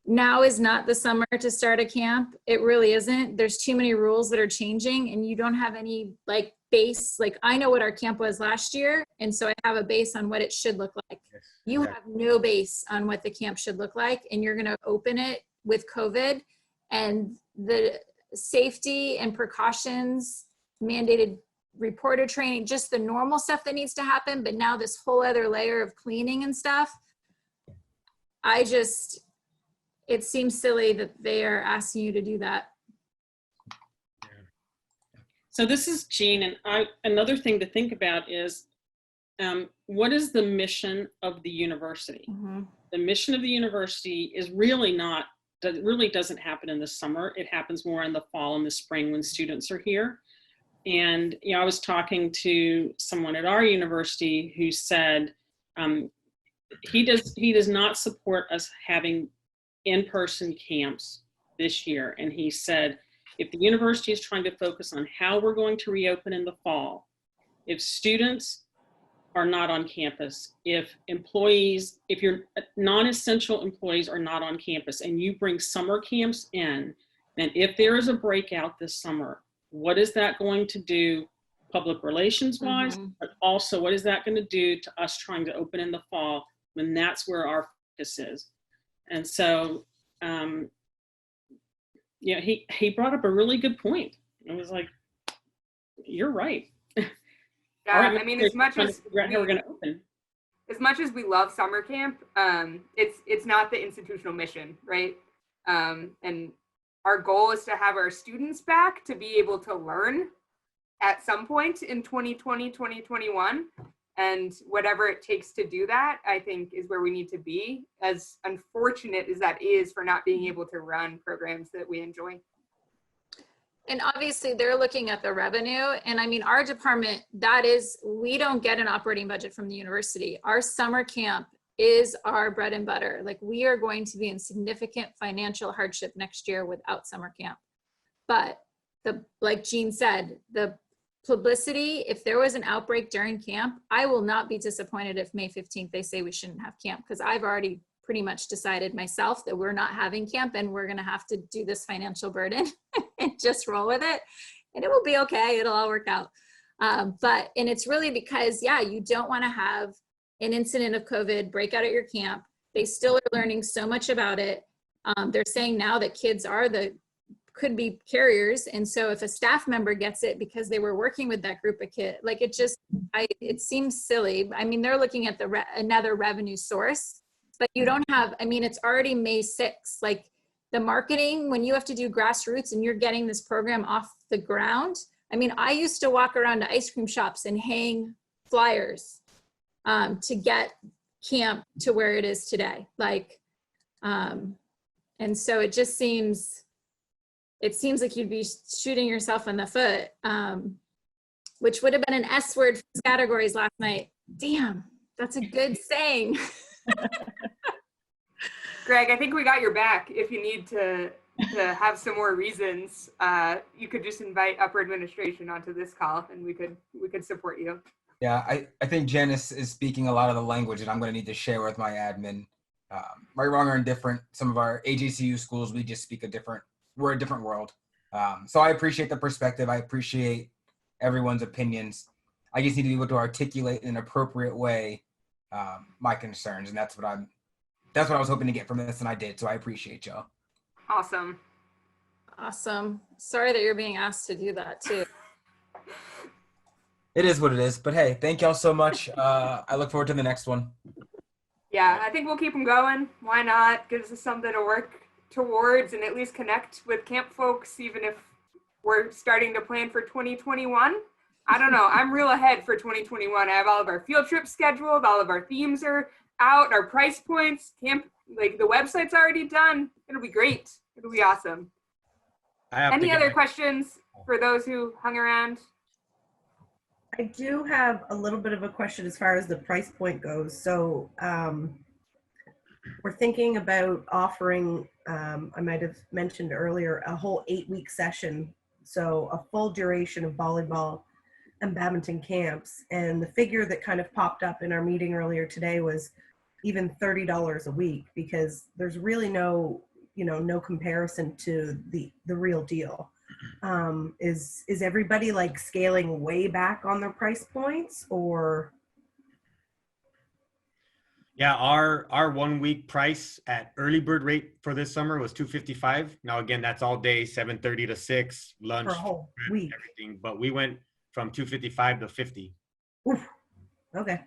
Now is not the summer to start a camp. It really isn't. There's too many rules that are changing, and you don't have any base. I know what our camp was last year, and so I have a base on what it should look like. Yes, you have no base on what the camp should look like, and you're going to open it with COVID, and the safety and precautions, mandated reporter training, just the normal stuff that needs to happen. But now this whole other layer of cleaning and stuff, it seems silly that they are asking you to do that. So this is Jean, and another thing to think about is what is the mission of the university? The mission of the university is really doesn't happen in the summer. It happens more in the fall and the spring when students are here. And I was talking to someone at our university who said he does not support us having in-person camps this year. And he said, if the university is trying to focus on how we're going to reopen in the fall, if students are not on campus, if your non-essential employees are not on campus, and you bring summer camps in, and if there is a breakout this summer, what is that going to do public relations wise, but also what is that going to do to us trying to open in the fall when that's where our focus is? And so, he brought up a really good point. It was like, you're right. Yeah, I mean, as much as we're going to open. As much as we love summer camp, it's not the institutional mission, right? And our goal is to have our students back to be able to learn at some point in 2020, 2021. And whatever it takes to do that, I think, is where we need to be, as unfortunate as that is for not being able to run programs that we enjoy. And obviously they're looking at the revenue. And I mean, our department, we don't get an operating budget from the university. Our summer camp is our bread and butter. We are going to be in significant financial hardship next year without summer camp. But like Jean said, the publicity, if there was an outbreak during camp, I will not be disappointed if May 15th they say we shouldn't have camp, because I've already pretty much decided myself that we're not having camp, and we're going to have to do this financial burden and just roll with it, and it will be okay. It'll all work out. And it's really because, you don't want to have an incident of COVID break out at your camp. They still are learning so much about it. They're saying now that kids could be carriers. And so if a staff member gets it because they were working with that group of kids, it seems silly. I mean, they're looking at another revenue source, but you don't have, it's already May 6th. The marketing, when you have to do grassroots and you're getting this program off the ground. I used to walk around to ice cream shops and hang flyers to get camp to where it is today. And so it just seems like you'd be shooting yourself in the foot, which would have been an S word for categories last night. Damn, that's a good saying. Greg, I think we got your back. If you need to have some more reasons, you could just invite upper administration onto this call, and we could support you. Yeah, I think Janice is speaking a lot of the language that I'm going to need to share with my admin. right, wrong, or indifferent. Some of our AJCU schools, we just speak we're a different world. So I appreciate the perspective. I appreciate everyone's opinions. I just need to be able to articulate in an appropriate way my concerns, and that's what I was hoping to get from this, and I did. So I appreciate y'all. Awesome. Awesome. Sorry that you're being asked to do that too. It is what it is. But hey, thank y'all so much. I look forward to the next one. Yeah, I think we'll keep them going. Why not? Gives us something to work towards and at least connect with camp folks, even if we're starting to plan for 2021. I don't know. I'm real ahead for 2021. I have all of our field trips scheduled. All of our themes are out. Our price points, camp, like the website's already done. It'll be great. It'll be awesome. Any other questions for those who hung around? I do have a little bit of a question as far as the price point goes. So we're thinking about offering, I might have mentioned earlier, a whole 8-week session. So a full duration of volleyball and badminton camps. And the figure that kind of popped up in our meeting earlier today was even $30 a week, because there's really no comparison to the real deal. Is everybody like scaling way back on their price points, or? Yeah, our 1 week price at early bird rate for this summer was $255. Now again, that's all day, 7:30 to 6, lunch, for a whole week, everything. But we went from $255 to $50. Oof. Okay.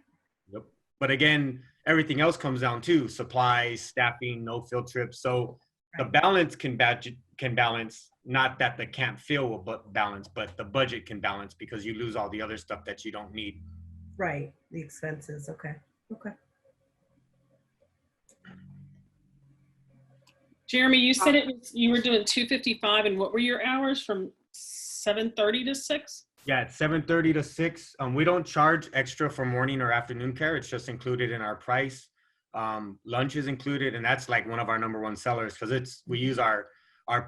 Yep. But again, everything else comes down to supplies, staffing, no field trips. So the balance can balance. Not that the camp feel will balance, but the budget can balance because you lose all the other stuff that you don't need. Right. The expenses. Okay. Okay. Jeremy, you said you were doing 255, and what were your hours from 7:30 to 6? Yeah, it's 7:30 to 6. We don't charge extra for morning or afternoon care. It's just included in our price. Lunch is included, and that's like one of our number one sellers because we use our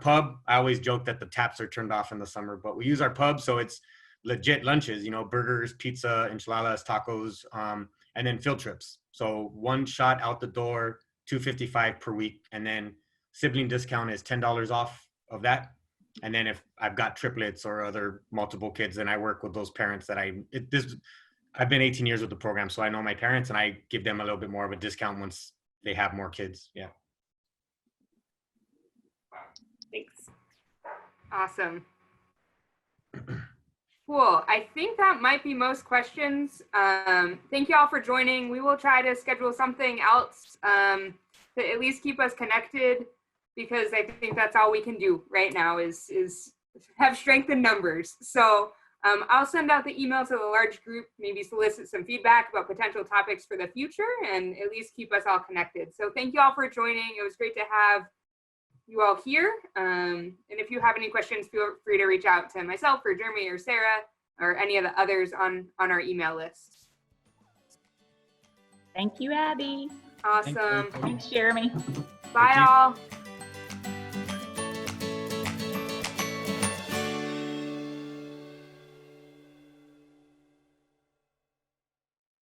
pub. I always joke that the taps are turned off in the summer, but we use our pub, so it's legit lunches, burgers, pizza, enchiladas, tacos, and then field trips. So one shot out the door, $255 per week, and then sibling discount is $10 off of that. And then if I've got triplets or other multiple kids, then I work with those parents that I've been 18 years with the program, so I know my parents, and I give them a little bit more of a discount once they have more kids. Yeah. Thanks. Awesome. Cool. I think that might be most questions. Thank you all for joining. We will try to schedule something else to at least keep us connected, because I think that's all we can do right now is have strength in numbers. So I'll send out the email to the large group, maybe solicit some feedback about potential topics for the future, and at least keep us all connected. So thank you all for joining. It was great to have you all here. And if you have any questions, feel free to reach out to myself or Jeremy or Sarah or any of the others on our email list. Thank you, Abby. Awesome. Thanks, Jeremy. Bye all.